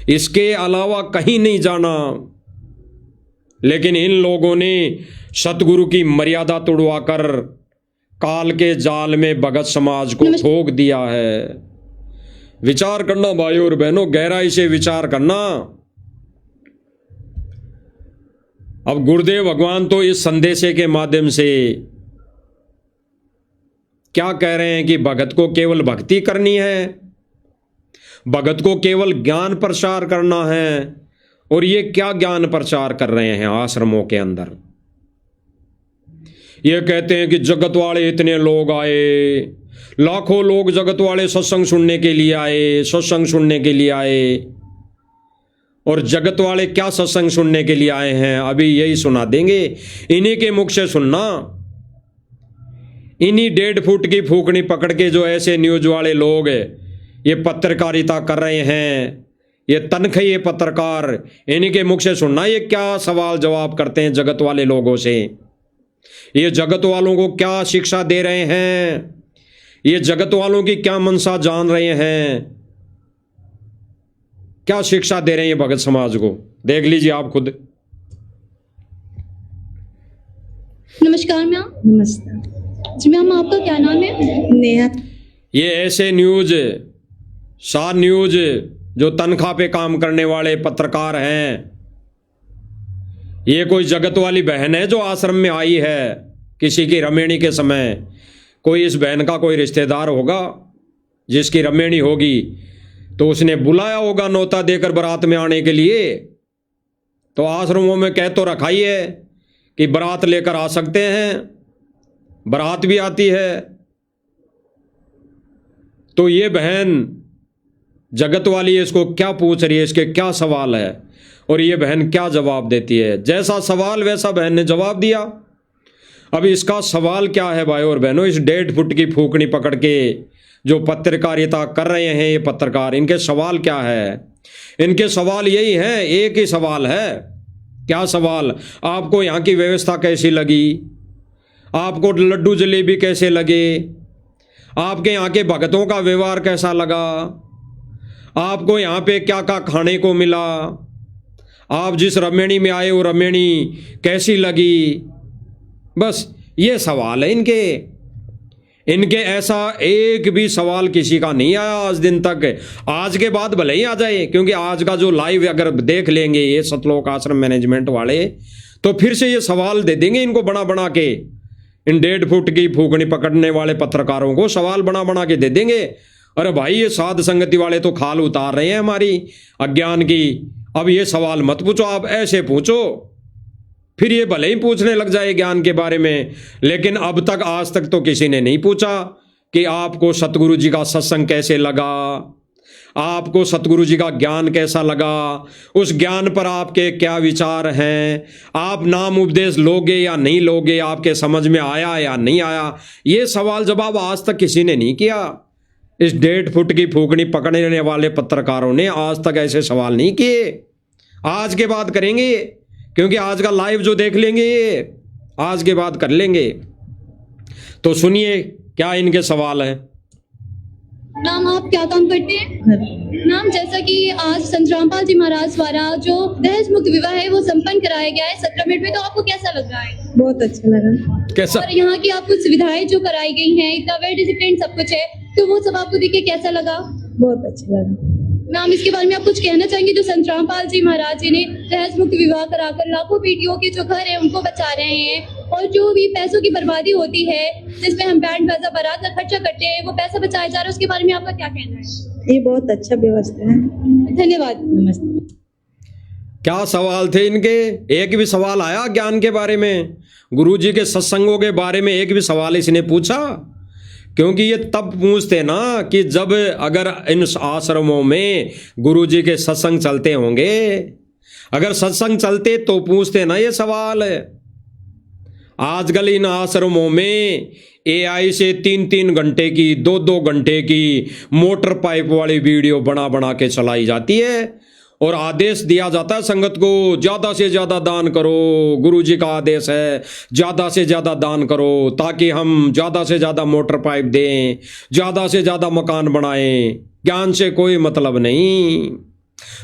इसके अलावा कहीं नहीं जाना। लेकिन इन लोगों ने सतगुरु की मर्यादा तोड़वाकर काल के जाल में भगत समाज को ठोक दिया है। विचार करना भाइयों और बहनों, गहराई से विचार करना। अब गुरुदेव भगवान तो इस संदेशे के माध्यम से क्या कह रहे हैं कि भगत को केवल भक्ति करनी है, भगत को केवल ज्ञान प्रचार करना है। और ये क्या ज्ञान प्रचार कर रहे हैं आश्रमों के अंदर? ये कहते हैं कि जगत वाले इतने लोग आए, लाखों लोग जगत वाले सत्संग सुनने के लिए आए, सत्संग सुनने के लिए आए। और जगत वाले क्या सत्संग सुनने के लिए आए हैं, अभी यही सुना देंगे। इन्हीं के मुख से सुनना। इन्हीं 1.5 फुट की फूकनी पकड़ के जो ऐसे न्यूज वाले लोग ये पत्रकारिता कर रहे हैं, ये तनख्वाही पत्रकार, इन्हीं के मुख से सुनना ये क्या सवाल जवाब करते हैं जगत वाले लोगों से। ये जगत वालों को क्या शिक्षा दे रहे हैं, ये जगत वालों की क्या मनसा जान रहे हैं, क्या शिक्षा दे रहे हैं भगत समाज को, देख लीजिए आप खुद। नमस्कार मैम। नमस्कार जी मैम, आपका क्या नाम है? नेहा। ये ऐसे न्यूज, सार न्यूज जो तनख्वाह पे काम करने वाले पत्रकार हैं, ये कोई जगत वाली बहन है जो आश्रम में आई है किसी की रमेणी के समय। कोई इस बहन का कोई रिश्तेदार होगा जिसकी रमेणी होगी, तो उसने बुलाया होगा नौता देकर बारात में आने के लिए। तो आश्रमों में कह तो रखा ही है कि बारात लेकर आ सकते हैं, बारात भी आती है। तो ये बहन जगत वाली इसको क्या पूछ रही है, इसके क्या सवाल है, और ये बहन क्या जवाब देती है। जैसा सवाल वैसा बहन ने जवाब दिया। अब इसका सवाल क्या है भाई और बहनों, इस 1.5 फुट की फूकनी पकड़ के जो पत्रकारिता कर रहे हैं ये पत्रकार, इनके सवाल क्या है? इनके सवाल यही है, एक ही सवाल है। क्या सवाल? आपको यहाँ की व्यवस्था कैसी लगी, आपको लड्डू जलेबी कैसे लगे, आपके यहाँ के भगतों का व्यवहार कैसा लगा, आपको यहाँ पे क्या क्या खाने को मिला, आप जिस रमेणी में आए वो रमेणी कैसी लगी। बस ये सवाल है इनके ऐसा एक भी सवाल किसी का नहीं आया आज दिन तक। आज के बाद भले ही आ जाए, क्योंकि आज का जो लाइव अगर देख लेंगे ये सतलोक आश्रम मैनेजमेंट वाले, तो फिर से ये सवाल दे देंगे इनको बना बना के। इन 1.5 फुट की फूकनी पकड़ने वाले पत्रकारों को सवाल बना बना के दे देंगे। अरे भाई ये साध संगति वाले तो खाल उतार रहे हैं हमारी अज्ञान की। अब ये सवाल मत पूछो, आप ऐसे पूछो, फिर ये भले ही पूछने लग जाए ज्ञान के बारे में। लेकिन अब तक आज तक तो किसी ने नहीं पूछा कि आपको सतगुरु जी का सत्संग कैसे लगा, आपको सतगुरु जी का ज्ञान कैसा लगा, उस ज्ञान पर आपके क्या विचार हैं, आप नाम उपदेश लोगे या नहीं लोगे, आपके समझ में आया या नहीं आया। ये सवाल जवाब आज तक किसी ने नहीं किया। इस 1.5 फुट की फूकनी पकड़ने वाले पत्रकारों ने आज तक ऐसे सवाल नहीं किए। आज के बाद करेंगे, क्योंकि आज का लाइव जो देख लेंगे ये आज के बाद कर लेंगे। तो सुनिए क्या इनके सवाल है। मैम, आप क्या काम करते हैं? मैम, जैसा कि आज संत रामपाल जी महाराज द्वारा जो दहेज मुक्त विवाह है वो संपन्न कराया गया है 17 मिनट में, तो आपको कैसा लग रहा है? बहुत अच्छा लगा। कैसा? और यहाँ की आपको सुविधाएं जो कराई गई हैं, इतना वेल डिसिप्लिन सब कुछ है, तो वो सब आपको देख के कैसा लगा? बहुत अच्छा लगा। मैम, इसके बारे में आप कुछ कहना चाहेंगे? जो संत रामपाल जी महाराज जी ने दहेज मुक्त विवाह कराकर लाखों बेटियों के जो घर है उनको बचा रहे हैं, और जो भी पैसों की बर्बादी होती है जिसमें हम बैंड बाजा बारात का खर्चा करते हैं, वो पैसा बचाया जा रहा है, उसके बारे में आपका क्या कहना है? ये बहुत अच्छा व्यवस्था है। धन्यवाद। नमस्ते। क्या सवाल थे इनके? एक भी सवाल आया ज्ञान के बारे में? गुरुजी के सत्संगों के बारे में एक भी सवाल इसने पूछा? क्योंकि ये तब पूछते ना कि जब अगर इन आश्रमों में गुरुजी के सत्संग चलते होंगे, अगर सत्संग चलते तो पूछते ना ये सवाल। आजकल इन आश्रमों में AI से 3-3 घंटे की, 2-2 घंटे की मोटर पाइप वाली वीडियो बना बना के चलाई जाती है और आदेश दिया जाता है संगत को, ज़्यादा से ज़्यादा दान करो। गुरुजी का आदेश है ज़्यादा से ज़्यादा दान करो ताकि हम ज़्यादा से ज़्यादा मोटर पाइप दें, ज़्यादा से ज़्यादा मकान बनाएं। ज्ञान से कोई मतलब नहीं,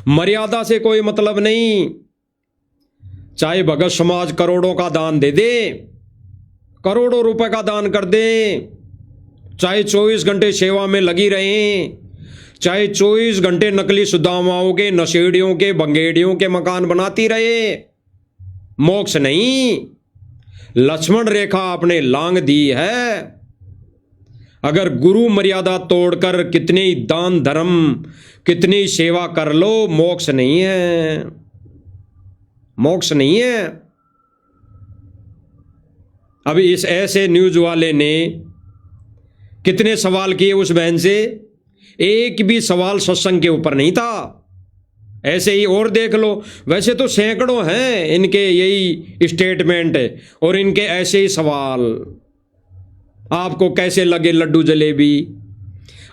मर्यादा से कोई मतलब नहीं। चाहे भगत समाज करोड़ों का दान दे दे, करोड़ों रुपए का दान कर दे, चाहे 24 घंटे सेवा में लगी रहें, चाहे 24 घंटे नकली सुदामाओं के, नशेड़ियों के, बंगेड़ियों के मकान बनाती रहे, मोक्ष नहीं। लक्ष्मण रेखा आपने लांग दी है। अगर गुरु मर्यादा तोड़कर कितने ही दान धर्म, कितनी सेवा कर लो, मोक्ष नहीं है, मोक्ष नहीं है। अब इस ऐसे न्यूज वाले ने कितने सवाल किए उस बहन से, एक भी सवाल सत्संग के ऊपर नहीं था। ऐसे ही और देख लो, वैसे तो सैकड़ों हैं इनके यही स्टेटमेंट और इनके ऐसे ही सवाल। आपको कैसे लगे लड्डू जलेबी,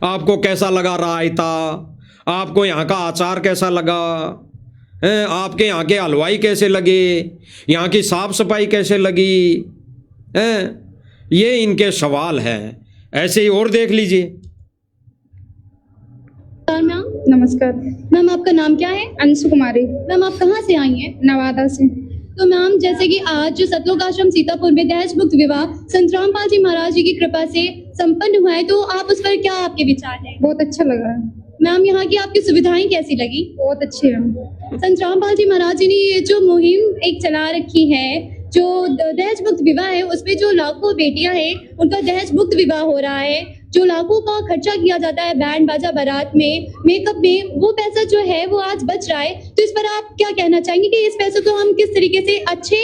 आपको कैसा लगा रायता, आपको यहाँ का अचार कैसा लगा, आपके यहाँ के हलवाई कैसे लगे, यहाँ की साफ सफाई कैसे लगी, ये इनके सवाल हैं। ऐसे ही और देख लीजिए। मैम, नमस्कार। मैम आपका नाम क्या है? अंशु कुमारी, मैम आप कहाँ से आई हैं? नवादा से। तो मैम जैसे कि आज जो सतलोक आश्रम सीतापुर में दहेज मुक्त विवाह संत रामपाल जी महाराज जी की कृपा से संपन्न हुआ है, तो आप उस पर क्या आपके विचार हैं? बहुत अच्छा लगा। मैम यहाँ की आपकी सुविधाएं कैसी लगी? बहुत अच्छी है। संत रामपाल जी महाराज जी ने ये जो मुहिम एक चला रखी है, जो दहेज मुक्त विवाह है, उसमें जो लाखों बेटियां हैं उनका दहेज मुक्त विवाह हो रहा है, जो लाखों का खर्चा किया जाता है बैंड बाजा बारात में, मेकअप में, वो पैसा जो है वो आज बच रहा है। तो इस पर आप क्या कहना चाहेंगे कि इस पैसों को हम किस तरीके से अच्छे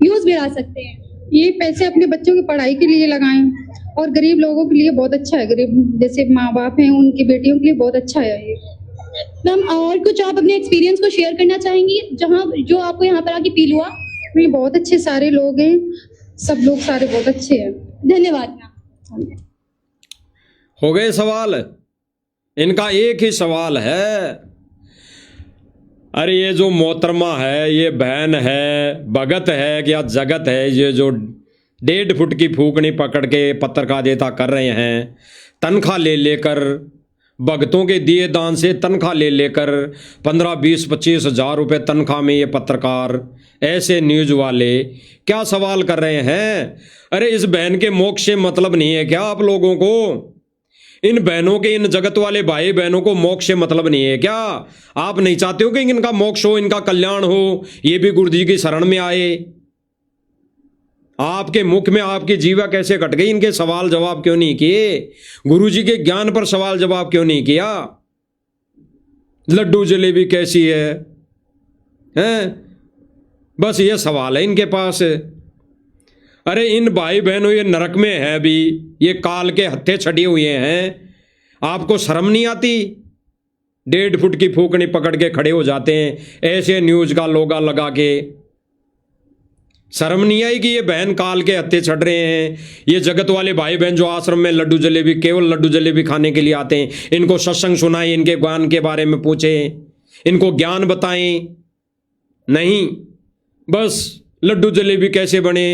यूज में ला सकते हैं? ये पैसे अपने बच्चों की पढ़ाई के लिए लगाएं और गरीब लोगों के लिए बहुत अच्छा है। गरीब जैसे माँ बाप हैं उनकी बेटियों के लिए बहुत अच्छा है ये। मैम और कुछ आप अपने एक्सपीरियंस को शेयर करना चाहेंगी जहाँ जो आपको यहाँ पर आके फील हुआ? ये बहुत अच्छे सारे लोग हैं, सब लोग सारे बहुत अच्छे हैं। धन्यवाद मैम। हो गए सवाल? इनका एक ही सवाल है। अरे ये जो मोहतरमा है, ये बहन है, भगत है या जगत है, ये जो 1.5 फुट की फूकनी पकड़ के पत्रकारिता कर रहे हैं, तनख्वाह ले लेकर, भगतों के दिए दान से तनख्वाह ले लेकर 15, 20, 25 हज़ार रुपये तनख्वाह में ये पत्रकार, ऐसे न्यूज़ वाले क्या सवाल कर रहे हैं? अरे इस बहन के मोक्ष से मतलब नहीं है क्या आप लोगों को? इन बहनों के, इन जगत वाले भाई बहनों को मोक्ष से मतलब नहीं है क्या? आप नहीं चाहते हो कि इनका मोक्ष हो, इनका कल्याण हो, ये भी गुरु जी की शरण में आए? आपके मुख में आपकी जीवा कैसे कट गई? इनके सवाल जवाब क्यों नहीं किए? गुरु जी के ज्ञान पर सवाल जवाब क्यों नहीं किया? लड्डू जलेबी कैसी है, हैं? बस ये सवाल है इनके पास। अरे इन भाई बहनों, ये नरक में है भी, ये काल के हत्थे छड़े हुए हैं, आपको शर्म नहीं आती? 1.5 फुट की फूकनी पकड़ के खड़े हो जाते हैं ऐसे न्यूज का लोगा लगा के। शर्म नहीं आई कि ये बहन काल के हत्थे छड़ रहे हैं? ये जगत वाले भाई बहन जो आश्रम में लड्डू जलेबी, केवल लड्डू जलेबी खाने के लिए आते हैं, इनको सत्संग सुनाएं, इनके ज्ञान के बारे में पूछें, इनको ज्ञान बताएं। नहीं, बस लड्डू जलेबी कैसे बने,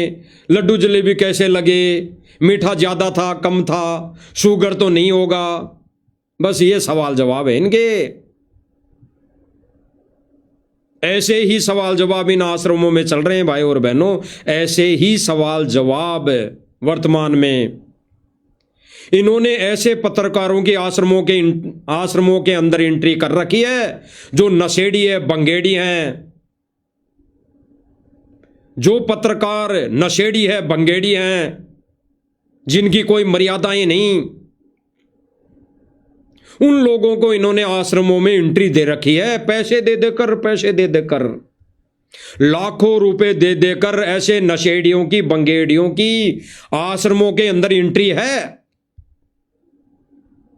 लड्डू जलेबी कैसे लगे, मीठा ज़्यादा था कम था, शुगर तो नहीं होगा, बस ये सवाल जवाब है इनके। ऐसे ही सवाल जवाब इन आश्रमों में चल रहे हैं भाई और बहनों, ऐसे ही सवाल जवाब वर्तमान में। इन्होंने ऐसे पत्रकारों की आश्रमों के अंदर एंट्री कर रखी है जो नशेड़ी है, बंगेड़ी हैं। जो पत्रकार नशेड़ी है, बंगेड़ी हैं, जिनकी कोई मर्यादाएं नहीं, उन लोगों को इन्होंने आश्रमों में एंट्री दे रखी है, पैसे दे देकर, पैसे दे देकर। लाखों रुपए दे देकर ऐसे नशेड़ियों की, बंगेड़ियों की आश्रमों के अंदर एंट्री है।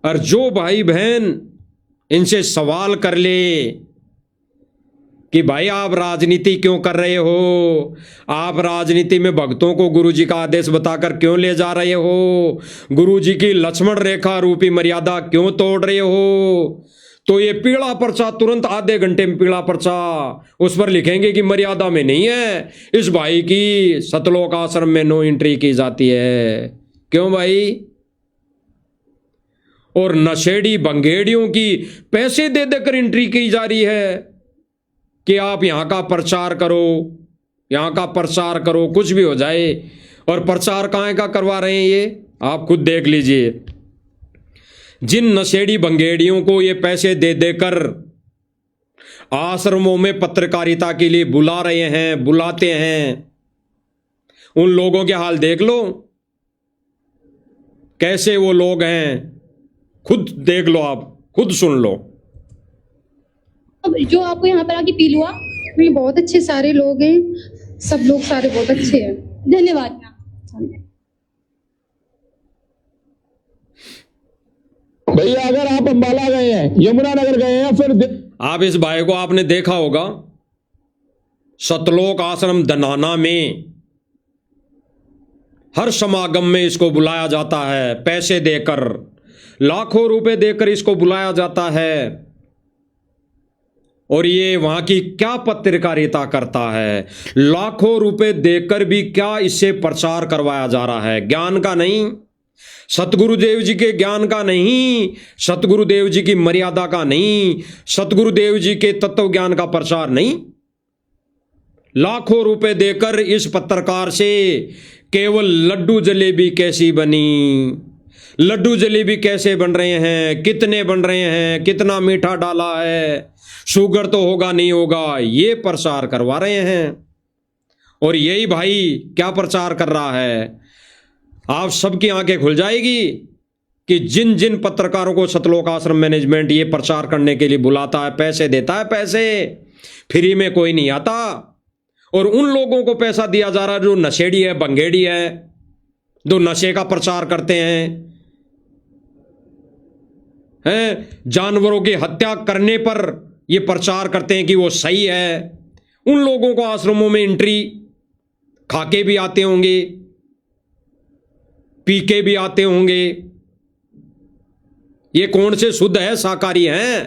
और जो भाई बहन इनसे सवाल कर ले कि भाई आप राजनीति क्यों कर रहे हो, आप राजनीति में भक्तों को गुरुजी का आदेश बताकर क्यों ले जा रहे हो, गुरुजी की लक्ष्मण रेखा रूपी मर्यादा क्यों तोड़ रहे हो, तो ये पीला पर्चा तुरंत आधे घंटे में पीला पर्चा उस पर लिखेंगे कि मर्यादा में नहीं है, इस भाई की सतलोक आश्रम में नो एंट्री की जाती है। क्यों भाई? और नशेड़ी बंगेड़ियों की पैसे दे देकर एंट्री की जा रही है कि आप यहां का प्रचार करो, यहां का प्रचार करो, कुछ भी हो जाए। और प्रचार कहां का करवा रहे हैं ये आप खुद देख लीजिए। जिन नशेड़ी बंगेड़ियों को ये पैसे दे देकर आश्रमों में पत्रकारिता के लिए बुला रहे हैं, बुलाते हैं, उन लोगों के हाल देख लो कैसे वो लोग हैं। खुद देख लो, आप खुद सुन लो। अब जो आपको यहाँ पर आके फील हुआ? ये बहुत अच्छे सारे लोग हैं, सब लोग सारे बहुत अच्छे हैं। धन्यवाद। भैया अगर आप अंबाला गए हैं, यमुना नगर गए हैं, फिर आप इस भाई को आपने देखा होगा सतलोक आश्रम दनाना में हर समागम में इसको बुलाया जाता है, पैसे देकर, लाखों रुपए देकर इसको बुलाया जाता है। और ये वहां की क्या पत्रकारिता करता है, लाखों रुपए देकर भी क्या इससे प्रचार करवाया जा रहा है। ज्ञान का नहीं, सतगुरुदेव जी के ज्ञान का नहीं, सतगुरुदेव जी की मर्यादा का नहीं, सतगुरुदेव जी के तत्व ज्ञान का प्रचार नहीं। लाखों रुपए देकर इस पत्रकार से केवल लड्डू जलेबी कैसी बनी, लड्डू जलेबी कैसे बन रहे हैं, कितने बन रहे हैं, कितना मीठा डाला है, शुगर तो होगा नहीं होगा, ये प्रचार करवा रहे हैं। और यही भाई क्या प्रचार कर रहा है, आप सबकी आंखें खुल जाएगी कि जिन जिन पत्रकारों को सतलोक आश्रम मैनेजमेंट ये प्रचार करने के लिए बुलाता है, पैसे देता है, पैसे फ्री में कोई नहीं आता। और उन लोगों को पैसा दिया जा रहा है जो नशेड़ी है, बंगेड़ी है, जो नशे का प्रचार करते हैं, जानवरों की हत्या करने पर ये प्रचार करते हैं कि वो सही है। उन लोगों को आश्रमों में एंट्री खाके भी आते होंगे, पी के भी आते होंगे। ये कौन से शुद्ध है, शाकाहारी हैं?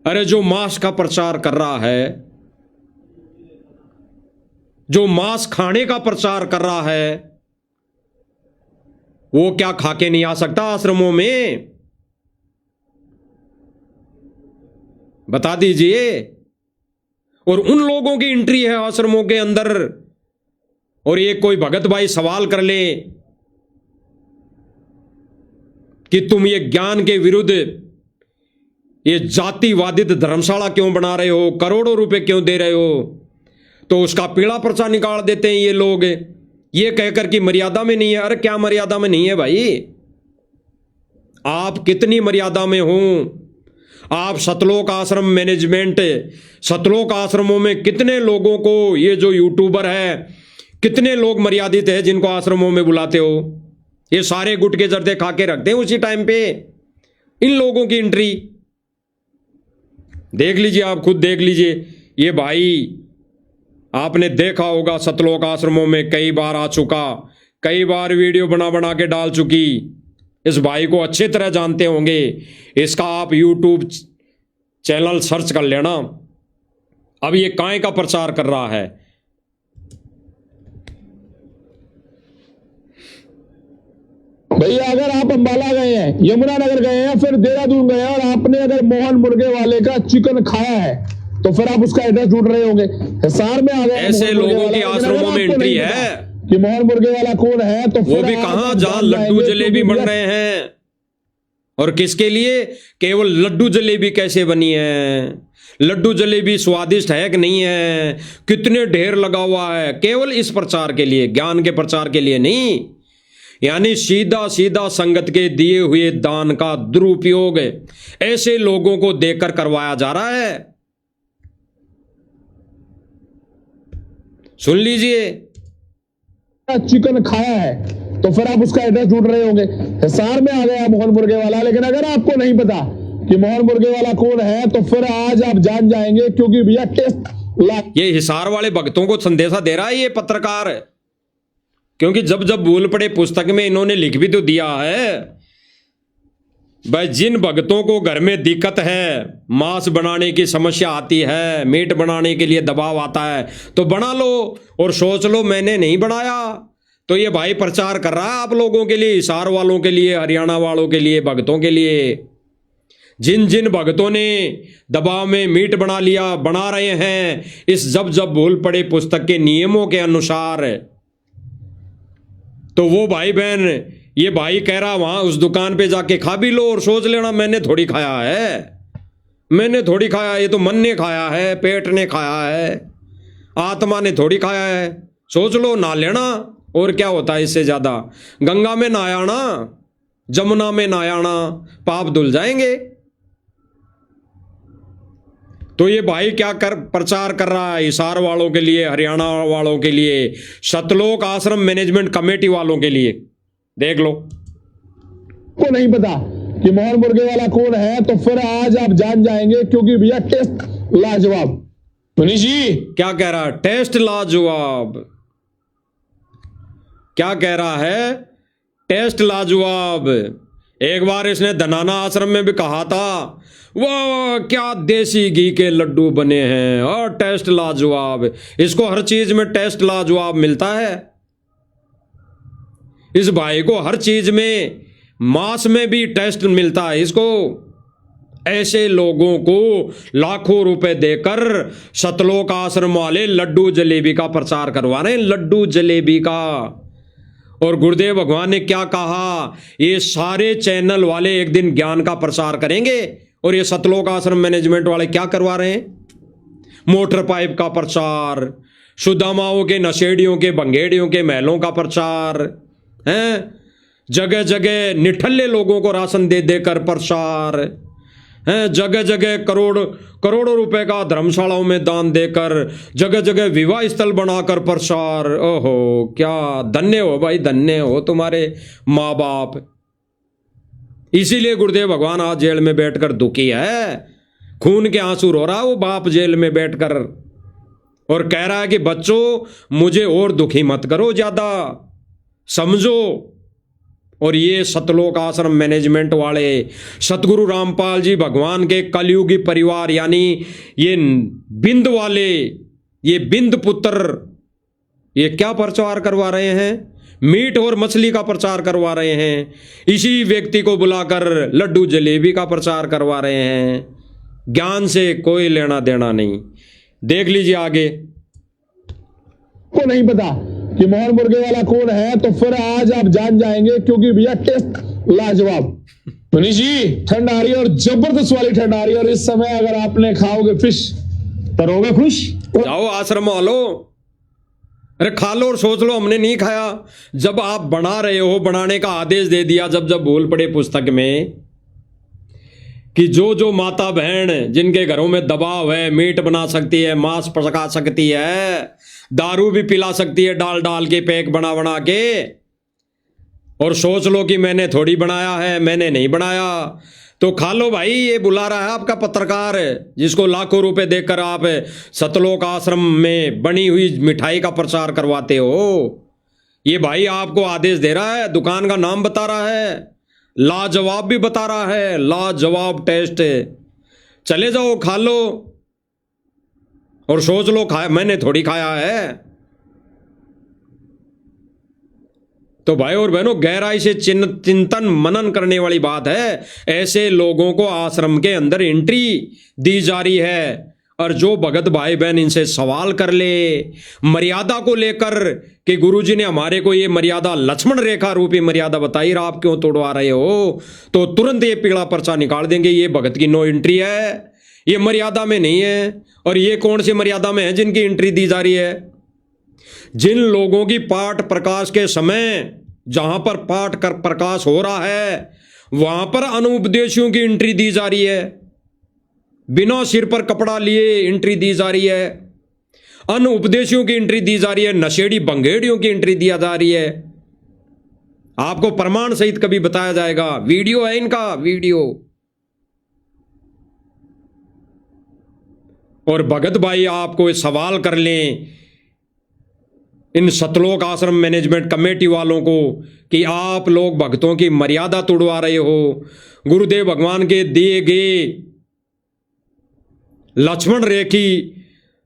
अरे जो मांस का प्रचार कर रहा है, जो मांस खाने का प्रचार कर रहा है, वो क्या खाके नहीं आ सकता आश्रमों में? बता दीजिए। और उन लोगों की एंट्री है आश्रमों के अंदर। और ये कोई भगत भाई सवाल कर ले कि तुम ये ज्ञान के विरुद्ध ये जातिवादित धर्मशाला क्यों बना रहे हो, करोड़ों रुपए क्यों दे रहे हो, तो उसका पीला पर्चा निकाल देते हैं ये लोग, ये कहकर कि मर्यादा में नहीं है। अरे क्या मर्यादा में नहीं है भाई? आप कितनी मर्यादा में हो? आप सतलोक आश्रम मैनेजमेंट, सतलोक आश्रमों में कितने लोगों को, ये जो यूट्यूबर है, कितने लोग मर्यादित है जिनको आश्रमों में बुलाते हो? ये सारे गुटके जर्दे खा के रखते हैं उसी टाइम पे। इन लोगों की एंट्री देख लीजिए, आप खुद देख लीजिए। ये भाई आपने देखा होगा सतलोक आश्रमों में कई बार आ चुका, कई बार वीडियो बना बना के डाल चुकी। इस भाई को अच्छे तरह जानते होंगे। इसका आप यूट्यूब चैनल सर्च कर लेना। अब ये काय का प्रचार कर रहा है? भैया अगर आप अंबाला गए हैं, यमुना नगर गए हैं, फिर देहरादून गए हैं और आपने अगर मोहन मुर्गे वाले का चिकन खाया है, तो फिर आप उसका एड्रेस ढूंढ रहे होंगे। हिसार में आ गए ऐसे लोगों की आश्रमों में एंट्री है कि मोहन मुर्गे वाला कौन है, तो वो भी कहां, जहां लड्डू जलेबी बन रहे हैं। और किसके लिए? केवल लड्डू जलेबी कैसे बनी है, लड्डू जलेबी स्वादिष्ट है कि नहीं है, कितने ढेर लगा हुआ है, केवल इस प्रचार के लिए, ज्ञान के प्रचार के लिए नहीं। यानी सीधा सीधा संगत के दिए हुए दान का दुरुपयोग ऐसे लोगों को देकर करवाया जा रहा है। सुन लीजिए। चिकन खाया है तो फिर आप उसका एड्रेस ढूंढ रहे होंगे। हिसार में आ गया मोहन मुर्गे वाला, लेकिन अगर आपको नहीं पता कि मोहन मुर्गे वाला कौन है तो फिर आज आप जान जाएंगे, क्योंकि भैया टेस्ट ये हिसार वाले भक्तों को संदेशा दे रहा है ये पत्रकार, क्योंकि जब जब भूल पड़े पुस्तक में इन्होंने लिख भी तो दिया है भाई, जिन भक्तों को घर में दिक्कत है, मांस बनाने की समस्या आती है, मीट बनाने के लिए दबाव आता है, तो बना लो और सोच लो मैंने नहीं बनाया। तो ये भाई प्रचार कर रहा है आप लोगों के लिए, हिसार वालों के लिए, हरियाणा वालों के लिए, भक्तों के लिए। जिन जिन भक्तों ने दबाव में मीट बना लिया, बना रहे हैं इस जब जब भूल पड़े पुस्तक के नियमों के अनुसार, तो वो भाई बहन, ये भाई कह रहा वहां उस दुकान पे जाके खा भी लो और सोच लेना मैंने थोड़ी खाया है, मैंने थोड़ी खाया, ये तो मन ने खाया है, पेट ने खाया है, आत्मा ने थोड़ी खाया है। सोच लो, ना लेना। और क्या होता है इससे ज्यादा? गंगा में नहायाना, जमुना में नहायाना, पाप धुल जाएंगे। तो ये भाई क्या प्रचार कर रहा है हिसार वालों के लिए, हरियाणा वालों के लिए, सतलोक आश्रम मैनेजमेंट कमेटी वालों के लिए। देख लो। को नहीं पता कि मोहन मुर्गे वाला कौन है तो फिर आज आप जान जाएंगे, क्योंकि भैया टेस्ट लाजवाब। मनीष जी क्या कह रहा है? टेस्ट लाजवाब। क्या कह रहा है? टेस्ट लाजवाब। एक बार इसने धनाना आश्रम में भी कहा था, वाह क्या देसी घी के लड्डू बने हैं और टेस्ट लाजवाब। इसको हर चीज में टेस्ट लाजवाब मिलता है। इस भाई को हर चीज में, मांस में भी टेस्ट मिलता है इसको। ऐसे लोगों को लाखों रुपए देकर सतलोक आश्रम वाले लड्डू जलेबी का प्रचार करवा रहे हैं, लड्डू जलेबी का। और गुरुदेव भगवान ने क्या कहा? ये सारे चैनल वाले एक दिन ज्ञान का प्रचार करेंगे, और ये सतलोक आश्रम मैनेजमेंट वाले क्या करवा रहे हैं? मोटर पाइप का प्रचार, सुदामाओं के, नशेड़ियों के, भंगेड़ियों के महलों का प्रचार हैं, जगह जगह निठल्ले लोगों को राशन दे देकर प्रचार हैं, जगह जगह करोड़ों रुपए का धर्मशालाओं में दान देकर, जगह जगह विवाह स्थल बनाकर प्रचार। ओहो, क्या धन्य हो भाई, धन्य हो तुम्हारे माँ बाप। इसीलिए गुरुदेव भगवान आज जेल में बैठकर दुखी है, खून के आंसू रो रहा वो बाप जेल में बैठकर, और कह रहा है कि बच्चों मुझे और दुखी मत करो ज्यादा, समझो। और ये सतलोक आश्रम मैनेजमेंट वाले, सतगुरु रामपाल जी भगवान के कलयुगी परिवार, यानी ये बिंद वाले, ये बिंद पुत्र, ये क्या प्रचार करवा रहे हैं? मीट और मछली का प्रचार करवा रहे हैं। इसी व्यक्ति को बुलाकर लड्डू जलेबी का प्रचार करवा रहे हैं। ज्ञान से कोई लेना देना नहीं। देख लीजिए आगे। को नहीं पता कि मोहन मुर्गे वाला कौन है तो फिर आज आप जान जाएंगे, क्योंकि भैया टेस्ट लाजवाब। मनीष जी ठंड आ रही है, और जबरदस्त वाली ठंड आ रही है, और इस समय अगर आपने खाओगे फिश तो रहोगे खुश। जाओ आश्रम वालों, अरे खा लो और सोच लो हमने नहीं खाया। जब आप बना रहे हो, बनाने का आदेश दे दिया जब जब भूल पड़े पुस्तक में कि जो जो माता बहन जिनके घरों में दबाव है, मीट बना सकती है, मांस पका सकती है, दारू भी पिला सकती है डाल डाल के, पैक बना बना के, और सोच लो कि मैंने थोड़ी बनाया है, मैंने नहीं बनाया, तो खा लो भाई। ये बुला रहा है आपका पत्रकार, जिसको लाखों रुपए देकर आप सतलोक आश्रम में बनी हुई मिठाई का प्रचार करवाते हो। ये भाई आपको आदेश दे रहा है, दुकान का नाम बता रहा है, लाजवाब भी बता रहा है, लाजवाब टेस्ट। चले जाओ खा लो और सोच लो खाया, मैंने थोड़ी खाया है। तो भाई और बहनों, गहराई से चिंतन मनन करने वाली बात है। ऐसे लोगों को आश्रम के अंदर एंट्री दी जा रही है, और जो भगत भाई बहन इनसे सवाल कर ले मर्यादा को लेकर कि गुरुजी ने हमारे को ये मर्यादा, लक्ष्मण रेखा रूपी मर्यादा बताई, आप क्यों तोड़वा रहे हो, तो तुरंत ये पीला पर्चा निकाल देंगे। ये भगत की नो एंट्री है, ये मर्यादा में नहीं है। और ये कौन सी मर्यादा में है जिनकी एंट्री दी जा रही है? जिन लोगों की पाठ प्रकाश के समय, जहां पर पाठ कर प्रकाश हो रहा है, वहां पर अनुपदेशियों की एंट्री दी जा रही है, बिना सिर पर कपड़ा लिए एंट्री दी जा रही है। अन उपदेशियों की एंट्री दी जा रही है, नशेड़ी बंगेड़ियों की एंट्री दिया जा रही है। आपको प्रमाण सहित कभी बताया जाएगा, वीडियो है इनका, वीडियो। और भगत भाई आपको सवाल कर लें इन सतलोक आश्रम मैनेजमेंट कमेटी वालों को कि आप लोग भक्तों की मर्यादा तोड़वा रहे हो। गुरुदेव भगवान के दिए गए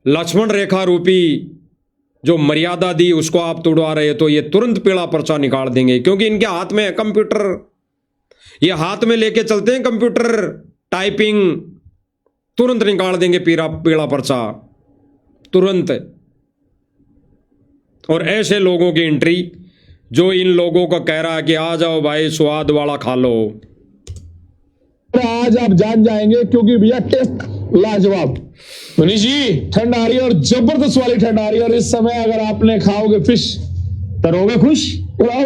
लक्ष्मण रेखा रूपी जो मर्यादा दी उसको आप तोड़वा रहे हो, तो ये तुरंत पीला पर्चा निकाल देंगे, क्योंकि इनके हाथ में है कंप्यूटर। ये हाथ में लेके चलते हैं कंप्यूटर, टाइपिंग, तुरंत निकाल देंगे पीला पर्चा तुरंत। और ऐसे लोगों की एंट्री जो इन लोगों को कह रहा है कि आ जाओ भाई स्वाद वाला खा लो। आज आप जान जाएंगे, क्योंकि भैया टेस्ट लाजवाब। मनीष जी, ठंड आ रही है और जबरदस्त वाली ठंड आ रही है, और इस समय अगर आपने खाओगे फिश तो रहोगे खुश। क्या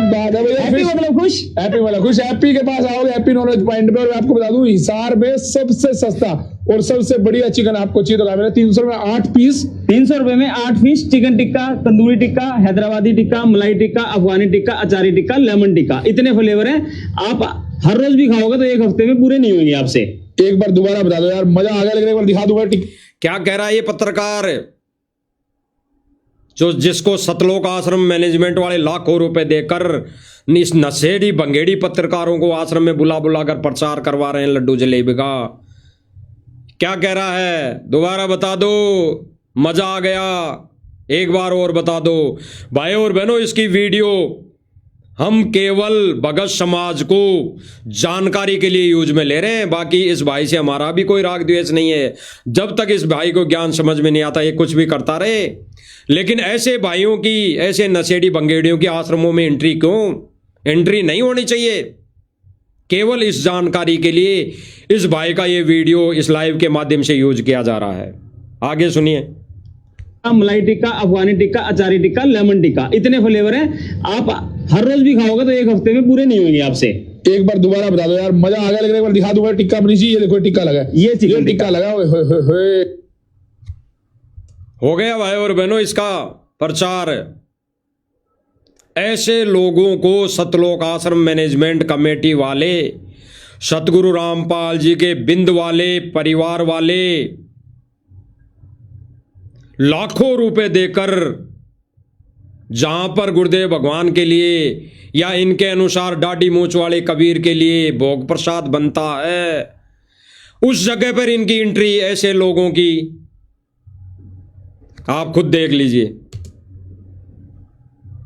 बात है भैया, हैप्पी मतलब खुश, हैप्पी मतलब खुश। हैप्पी के पास आओगे, हैप्पी नॉलेज पॉइंट पे, और मैं आपको बता दूं हिसार में सबसे सस्ता और सबसे बढ़िया चिकन आपको चाहिए तो मिलेगा 300 में 8 पीस। 300 रुपए में 8 पीस चिकन टिक्का, तंदूरी टिक्का, हैदराबादी टिक्का, मलाई टिक्का, अफगानी टिक्का, अचारी टिक्का, लेमन टिक्का, इतने फ्लेवर हैं। आप हर रोज भी खाओगे तो एक हफ्ते में पूरे नहीं होंगे आपसे। एक बार दोबारा बता दो यार, मजा आ गया, लेकिन एक बार दिखा दूंगा। क्या कह रहा है ये पत्रकार, जो जिसको सतलोक आश्रम मैनेजमेंट वाले लाखों रुपए देकर इस नशेड़ी बंगेड़ी पत्रकारों को आश्रम में बुला बुलाकर प्रचार करवा रहे हैं लड्डू जलेबी का। क्या कह रहा है दोबारा बता दो, मजा आ गया, एक बार और बता दो। भाई और बहनों, इसकी वीडियो हम केवल भगत समाज को जानकारी के लिए यूज में ले रहे हैं, बाकी इस भाई से हमारा भी कोई राग द्वेष नहीं है। जब तक इस भाई को ज्ञान समझ में नहीं आता ये कुछ भी करता रहे, लेकिन ऐसे भाइयों की, ऐसे नशेड़ी बंगेड़ियों की आश्रमों में एंट्री नहीं होनी चाहिए। केवल इस जानकारी के लिए इस भाई का ये वीडियो इस लाइव के माध्यम से यूज किया जा रहा है। आगे सुनिए। मलाई टिक्का, अफगानी टिक्का, अचारी टिक्का, लेमन टिक्का, इतने फ्लेवर हैं। आप हर रोज भी खाओगे तो एक हफ्ते में पूरे नहीं होंगे आपसे। एक बार दोबारा बता दो यार, मजा आ गया, लेकिन एक बार दिखा दूंगा। टिक्का मनीष जी, ये देखो टिक्का लगा है, ये टिक्का लगा। हो गया भाई और बहनों इसका प्रचार। ऐसे लोगों को सतलोक आश्रम मैनेजमेंट कमेटी वाले, सतगुरु रामपाल जी के बिंद वाले परिवार वाले लाखों रुपए देकर, जहां पर गुरुदेव भगवान के लिए या इनके अनुसार दाढ़ी मूंछ वाले कबीर के लिए भोग प्रसाद बनता है, उस जगह पर इनकी एंट्री ऐसे लोगों की आप खुद देख लीजिए।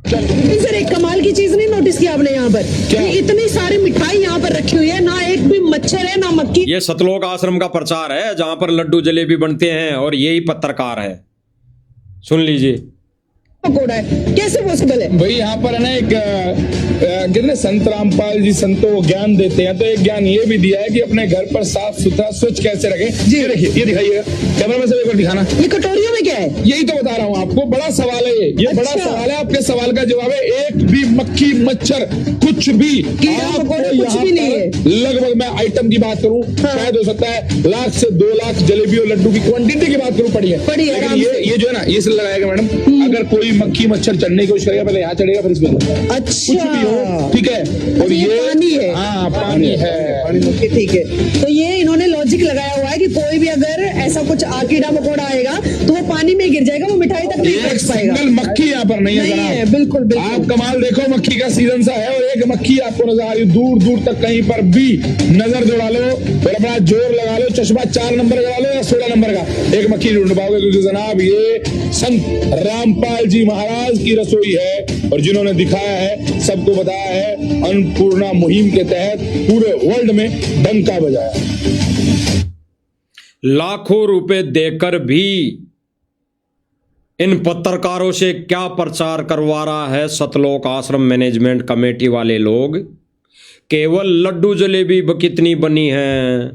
सर एक कमाल की चीज नहीं नोटिस की आपने यहाँ पर? इतनी सारी मिठाई यहाँ पर रखी हुई है, ना एक भी मच्छर है ना मक्खी। ये सतलोक आश्रम का प्रचार है जहां पर लड्डू जलेबी बनते हैं, और यही पत्रकार है, सुन लीजिए। पकोड़ा है, कैसे पॉसिबल है भाई? यहाँ पर है ना एक कितने संत रामपाल जी संतों को ज्ञान देते हैं, तो एक ज्ञान ये भी दिया है कि अपने घर पर साफ सुथरा स्वच्छ कैसे रखें। ये देखिए, ये दिखाइएगा कैमरा में से, एक बार दिखाना। ये कटोरियों में क्या है? यही तो बता रहा हूँ आपको, बड़ा सवाल है ये। अच्छा। बड़ा सवाल है, आपके सवाल का जवाब है एक भी मक्खी मच्छर कुछ भी कुछ भी नहीं है। लगभग मैं आइटम की बात करूँ, शायद हो सकता है 1 लाख से 2 लाख जलेबी और लड्डू की क्वांटिटी की बात करूँ, पड़ी है। लेकिन ये जो है ना, ये लगाएगा मैडम, अगर कोई मक्खी मच्छर चढ़ने की कोशिश करेगा, पहले यहाँ चढ़ेगा फिर इसमें। अच्छा, कुछ भी हो, ठीक है। और ये पानी है। हाँ, पानी है, ठीक है। तो ये इन्होंने लॉजिक लगाया हुआ है कि कोई भी अगर ऐसा कुछ कीड़ा मकोड़ा आएगा तो वो पानी में गिर जाएगा, वो मिठाई तक नहीं पहुंच पाएगा। सिंगल मक्खी यहाँ पर नहीं है, बिल्कुल बिल्कुल। आप कमाल देखो, मक्खी का सीजन सा है और एक मक्खी आपको नजर आ रही है दूर दूर तक। कहीं पर भी नजर दौड़ा लो और अपना जोर लगा लो, चश्मा 4 नंबर लगा लो या 16 नंबर का, एक मक्खी ढूंढ पाओगे, क्योंकि जनाब ये संत रामपाल जी महाराज की रसोई है, और जिन्होंने दिखाया है, सबको बताया है, अन्नपूर्णा मुहिम के तहत पूरे वर्ल्ड में डंका बजाया। लाखों रुपए देकर भी इन पत्रकारों से क्या प्रचार करवा रहा है सतलोक आश्रम मैनेजमेंट कमेटी वाले लोग। केवल लड्डू जलेबी कितनी बनी है,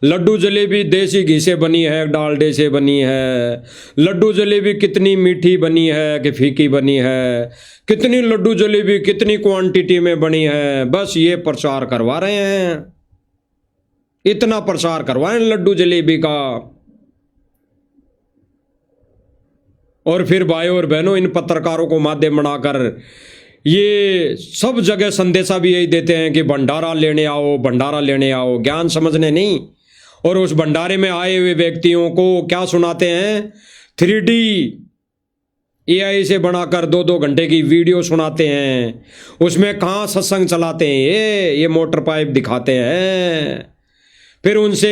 लड्डू जलेबी देसी घी से बनी है, डालडे से बनी है, लड्डू जलेबी कितनी मीठी बनी है कि फीकी बनी है, कितनी लड्डू जलेबी कितनी क्वांटिटी में बनी है, बस ये प्रचार करवा रहे हैं। इतना प्रचार करवाएं लड्डू जलेबी का। और फिर भाइयों और बहनों, इन पत्रकारों को माध्यम बनाकर ये सब जगह संदेशा भी यही देते हैं कि भंडारा लेने आओ, भंडारा लेने आओ, ज्ञान समझने नहीं। और उस भंडारे में आए हुए व्यक्तियों को क्या सुनाते हैं? 3D AI से बनाकर 2-2 घंटे की वीडियो सुनाते हैं। उसमें कहाँ सत्संग चलाते हैं, ये मोटर पाइप दिखाते हैं। फिर उनसे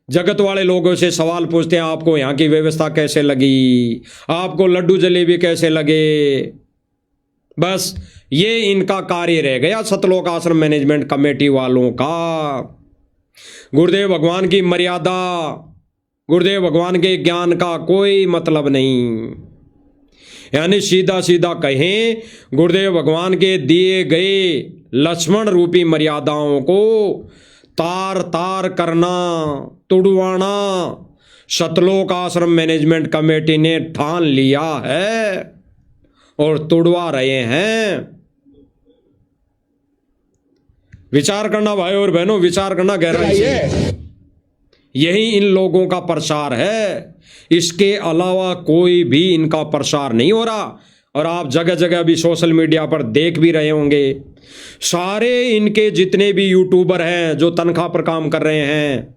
जगत वाले लोगों से सवाल पूछते हैं, आपको यहाँ की व्यवस्था कैसे लगी, आपको लड्डू जलेबी कैसे लगे। बस ये इनका कार्य रह गया सतलोक आश्रम मैनेजमेंट कमेटी वालों का। गुरुदेव भगवान की मर्यादा, गुरुदेव भगवान के ज्ञान का कोई मतलब नहीं। यानी सीधा सीधा कहें, गुरुदेव भगवान के दिए गए लक्ष्मण रूपी मर्यादाओं को तार तार करना, तुड़वाना सतलोक आश्रम मैनेजमेंट कमेटी ने ठान लिया है और तुड़वा रहे हैं। विचार करना भाई और बहनों, विचार करना गहराई से। यही इन लोगों का प्रचार है, इसके अलावा कोई भी इनका प्रचार नहीं हो रहा। और आप जगह जगह भी सोशल मीडिया पर देख भी रहे होंगे, सारे इनके जितने भी यूट्यूबर हैं जो तनख्वाह पर काम कर रहे हैं,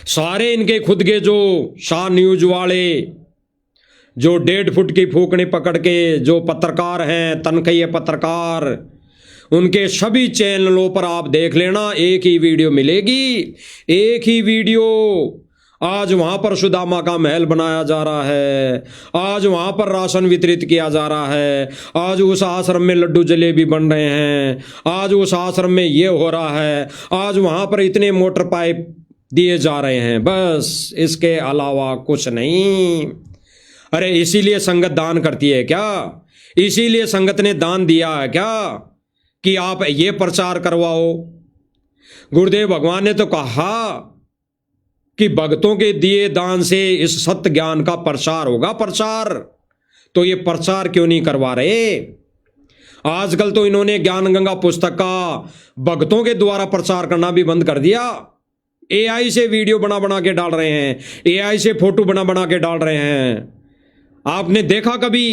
सारे इनके खुद के जो शाह न्यूज वाले, जो 1.5 फुट की फूकनी पकड़ के जो पत्रकार हैं, तनख्वाही पत्रकार, उनके सभी चैनलों पर आप देख लेना, एक ही वीडियो मिलेगी, एक ही वीडियो। आज वहां पर सुदामा का महल बनाया जा रहा है, आज वहां पर राशन वितरित किया जा रहा है, आज उस आश्रम में लड्डू जलेबी बन रहे हैं, आज उस आश्रम में ये हो रहा है, आज वहां पर इतने मोटर पाइप दिए जा रहे हैं। बस इसके अलावा कुछ नहीं। अरे इसीलिए संगत दान करती है क्या? इसीलिए संगत ने दान दिया है क्या कि आप ये प्रचार करवाओ? गुरुदेव भगवान ने तो कहा कि भक्तों के दिए दान से इस सत्य ज्ञान का प्रचार होगा, प्रचार। तो ये प्रचार क्यों नहीं करवा रहे? आजकल तो इन्होंने ज्ञान गंगा पुस्तक का भक्तों के द्वारा प्रचार करना भी बंद कर दिया। AI से वीडियो बना बना के डाल रहे हैं, AI से फोटो बना बना के डाल रहे हैं। आपने देखा कभी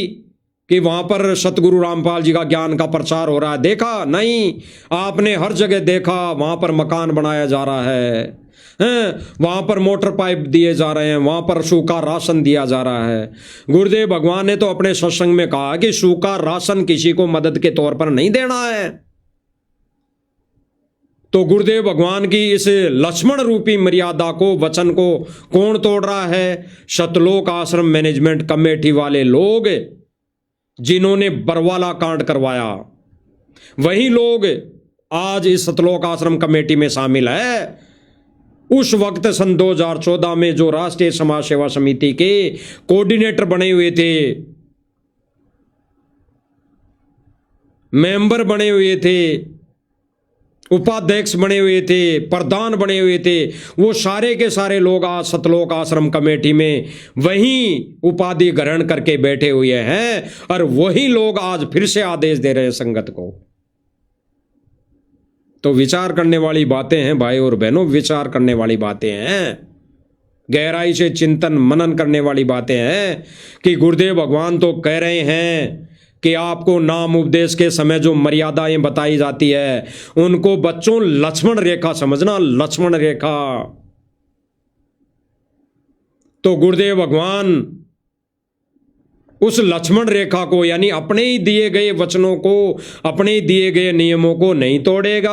कि वहां पर सतगुरु रामपाल जी का ज्ञान का प्रचार हो रहा है? देखा नहीं। आपने हर जगह देखा वहां पर मकान बनाया जा रहा है, वहां पर मोटर पाइप दिए जा रहे हैं, वहां पर सूखा राशन दिया जा रहा है। गुरुदेव भगवान ने तो अपने सत्संग में कहा कि सूखा राशन किसी को मदद के तौर पर नहीं देना है। तो गुरुदेव भगवान की इस लक्ष्मण रूपी मर्यादा को, वचन को कौन तोड़ रहा है? सतलोक आश्रम मैनेजमेंट कमेटी वाले लोग, जिन्होंने बरवाला कांड करवाया। वही लोग आज इस सतलोक आश्रम कमेटी में शामिल है। उस वक्त सन 2014 में जो राष्ट्रीय समाज सेवा समिति के कोऑर्डिनेटर बने हुए थे, मेंबर बने हुए थे, उपाध्यक्ष बने हुए थे, प्रधान बने हुए थे, वो सारे के सारे लोग आज सतलोक आश्रम कमेटी में वही उपाधि ग्रहण करके बैठे हुए हैं। और वही लोग आज फिर से आदेश दे रहे हैं संगत को। तो विचार करने वाली बातें हैं भाई और बहनों, विचार करने वाली बातें हैं, गहराई से चिंतन मनन करने वाली बातें हैं कि गुरुदेव भगवान तो कह रहे हैं कि आपको नाम उपदेश के समय जो मर्यादाएं बताई जाती है, उनको बच्चों लक्ष्मण रेखा समझना, लक्ष्मण रेखा। तो गुरुदेव भगवान उस लक्ष्मण रेखा को, यानी अपने ही दिए गए वचनों को, अपने ही दिए गए नियमों को नहीं तोड़ेगा।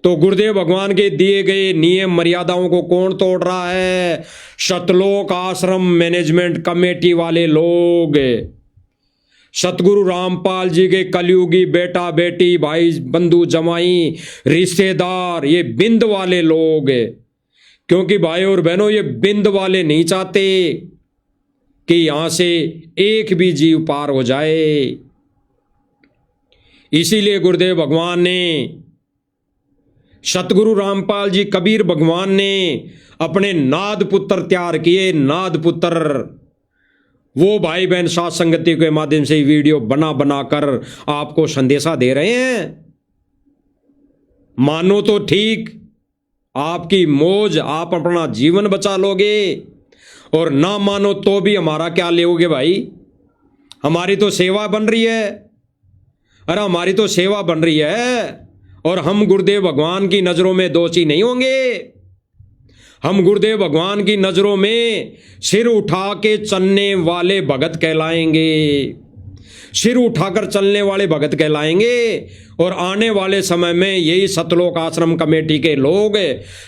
तो गुरुदेव भगवान के दिए गए नियम मर्यादाओं को कौन तोड़ रहा है? सतलोक आश्रम मैनेजमेंट कमेटी वाले लोग, सतगुरु रामपाल जी के कलयुगी बेटा बेटी, भाई बंधु जमाई, रिश्तेदार, ये बिंद वाले लोग। क्योंकि भाई और बहनों, ये बिंद वाले नहीं चाहते कि यहां से एक भी जीव पार हो जाए। इसीलिए गुरुदेव भगवान ने, सतगुरु रामपाल जी, कबीर भगवान ने अपने नाद पुत्र तैयार किए। नाद पुत्र वो भाई बहन साथ संगति के माध्यम से वीडियो बना बना कर आपको संदेशा दे रहे हैं। मानो तो ठीक, आपकी मौज, आप अपना जीवन बचा लोगे और ना मानो तो भी हमारा क्या लोगे भाई? हमारी तो सेवा बन रही है, अरे हमारी तो सेवा बन रही है, और हम गुरुदेव भगवान की नजरों में दोषी नहीं होंगे। हम गुरुदेव भगवान की नजरों में सिर उठा के चलने वाले भगत कहलाएंगे, सिर उठाकर चलने वाले भगत कहलाएंगे। और आने वाले समय में यही सतलोक आश्रम कमेटी के लोग,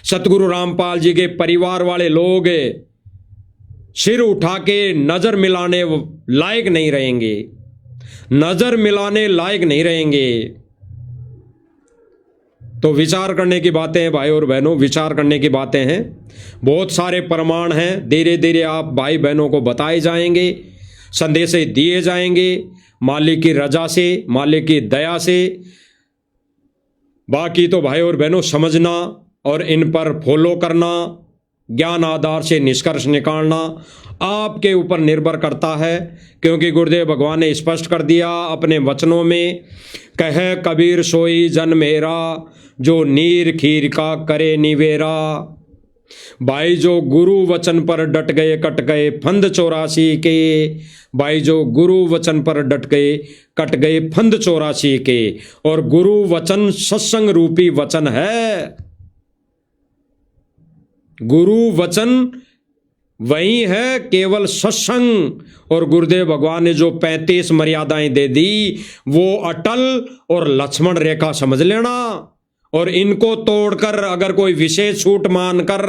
सतगुरु रामपाल जी के परिवार वाले लोग सिर उठा के नजर मिलाने लायक नहीं रहेंगे, नजर मिलाने लायक नहीं रहेंगे। तो विचार करने की बातें हैं भाई और बहनों, विचार करने की बातें हैं। बहुत सारे प्रमाण हैं, धीरे धीरे आप भाई बहनों को बताए जाएंगे, संदेश दिए जाएंगे, मालिक की रजा से, मालिक की दया से। बाकी तो भाई और बहनों समझना और इन पर फॉलो करना, ज्ञान आधार से निष्कर्ष निकालना आपके ऊपर निर्भर करता है। क्योंकि गुरुदेव भगवान ने स्पष्ट कर दिया अपने वचनों में, कहे कबीर सोई जन मेरा, जो नीर खीर का करे निवेरा। भाई जो गुरु वचन पर डट गए कट गए फंद 84 के, भाई जो गुरु वचन पर डट गए कट गए फंद 84 के। और गुरु वचन सत्संग रूपी वचन है, गुरु वचन वही है, केवल सत्संग। और गुरुदेव भगवान ने जो 35 मर्यादाएं दे दी वो अटल और लक्ष्मण रेखा समझ लेना। और इनको तोड़कर अगर कोई विशेष छूट मानकर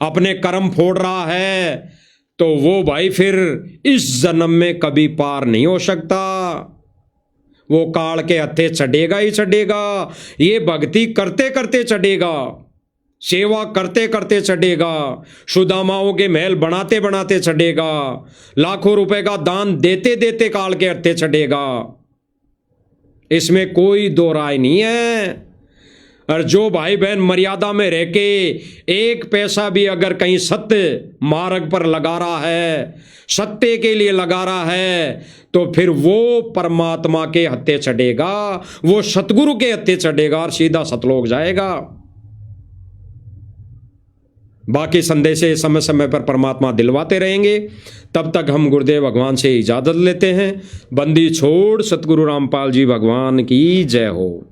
अपने कर्म फोड़ रहा है तो वो भाई फिर इस जन्म में कभी पार नहीं हो सकता, वो काल के हत्थे चढ़ेगा ही चढ़ेगा। ये भक्ति करते करते चढ़ेगा, सेवा करते करते चढ़ेगा, सुदामाओं के महल बनाते बनाते चढ़ेगा, लाखों रुपए का दान देते देते काल के हत्थे चढ़ेगा। इसमें कोई दो राय नहीं है। और जो भाई बहन मर्यादा में रह के एक पैसा भी अगर कहीं सत्य मार्ग पर लगा रहा है, सत्य के लिए लगा रहा है, तो फिर वो परमात्मा के हत्थे चढ़ेगा, वो सतगुरु के हत्थे चढ़ेगा और सीधा सतलोक जाएगा। बाकी संदेश समय समय पर परमात्मा दिलवाते रहेंगे। तब तक हम गुरुदेव भगवान से इजाजत लेते हैं। बंदी छोड़ सतगुरु रामपाल जी भगवान की जय हो।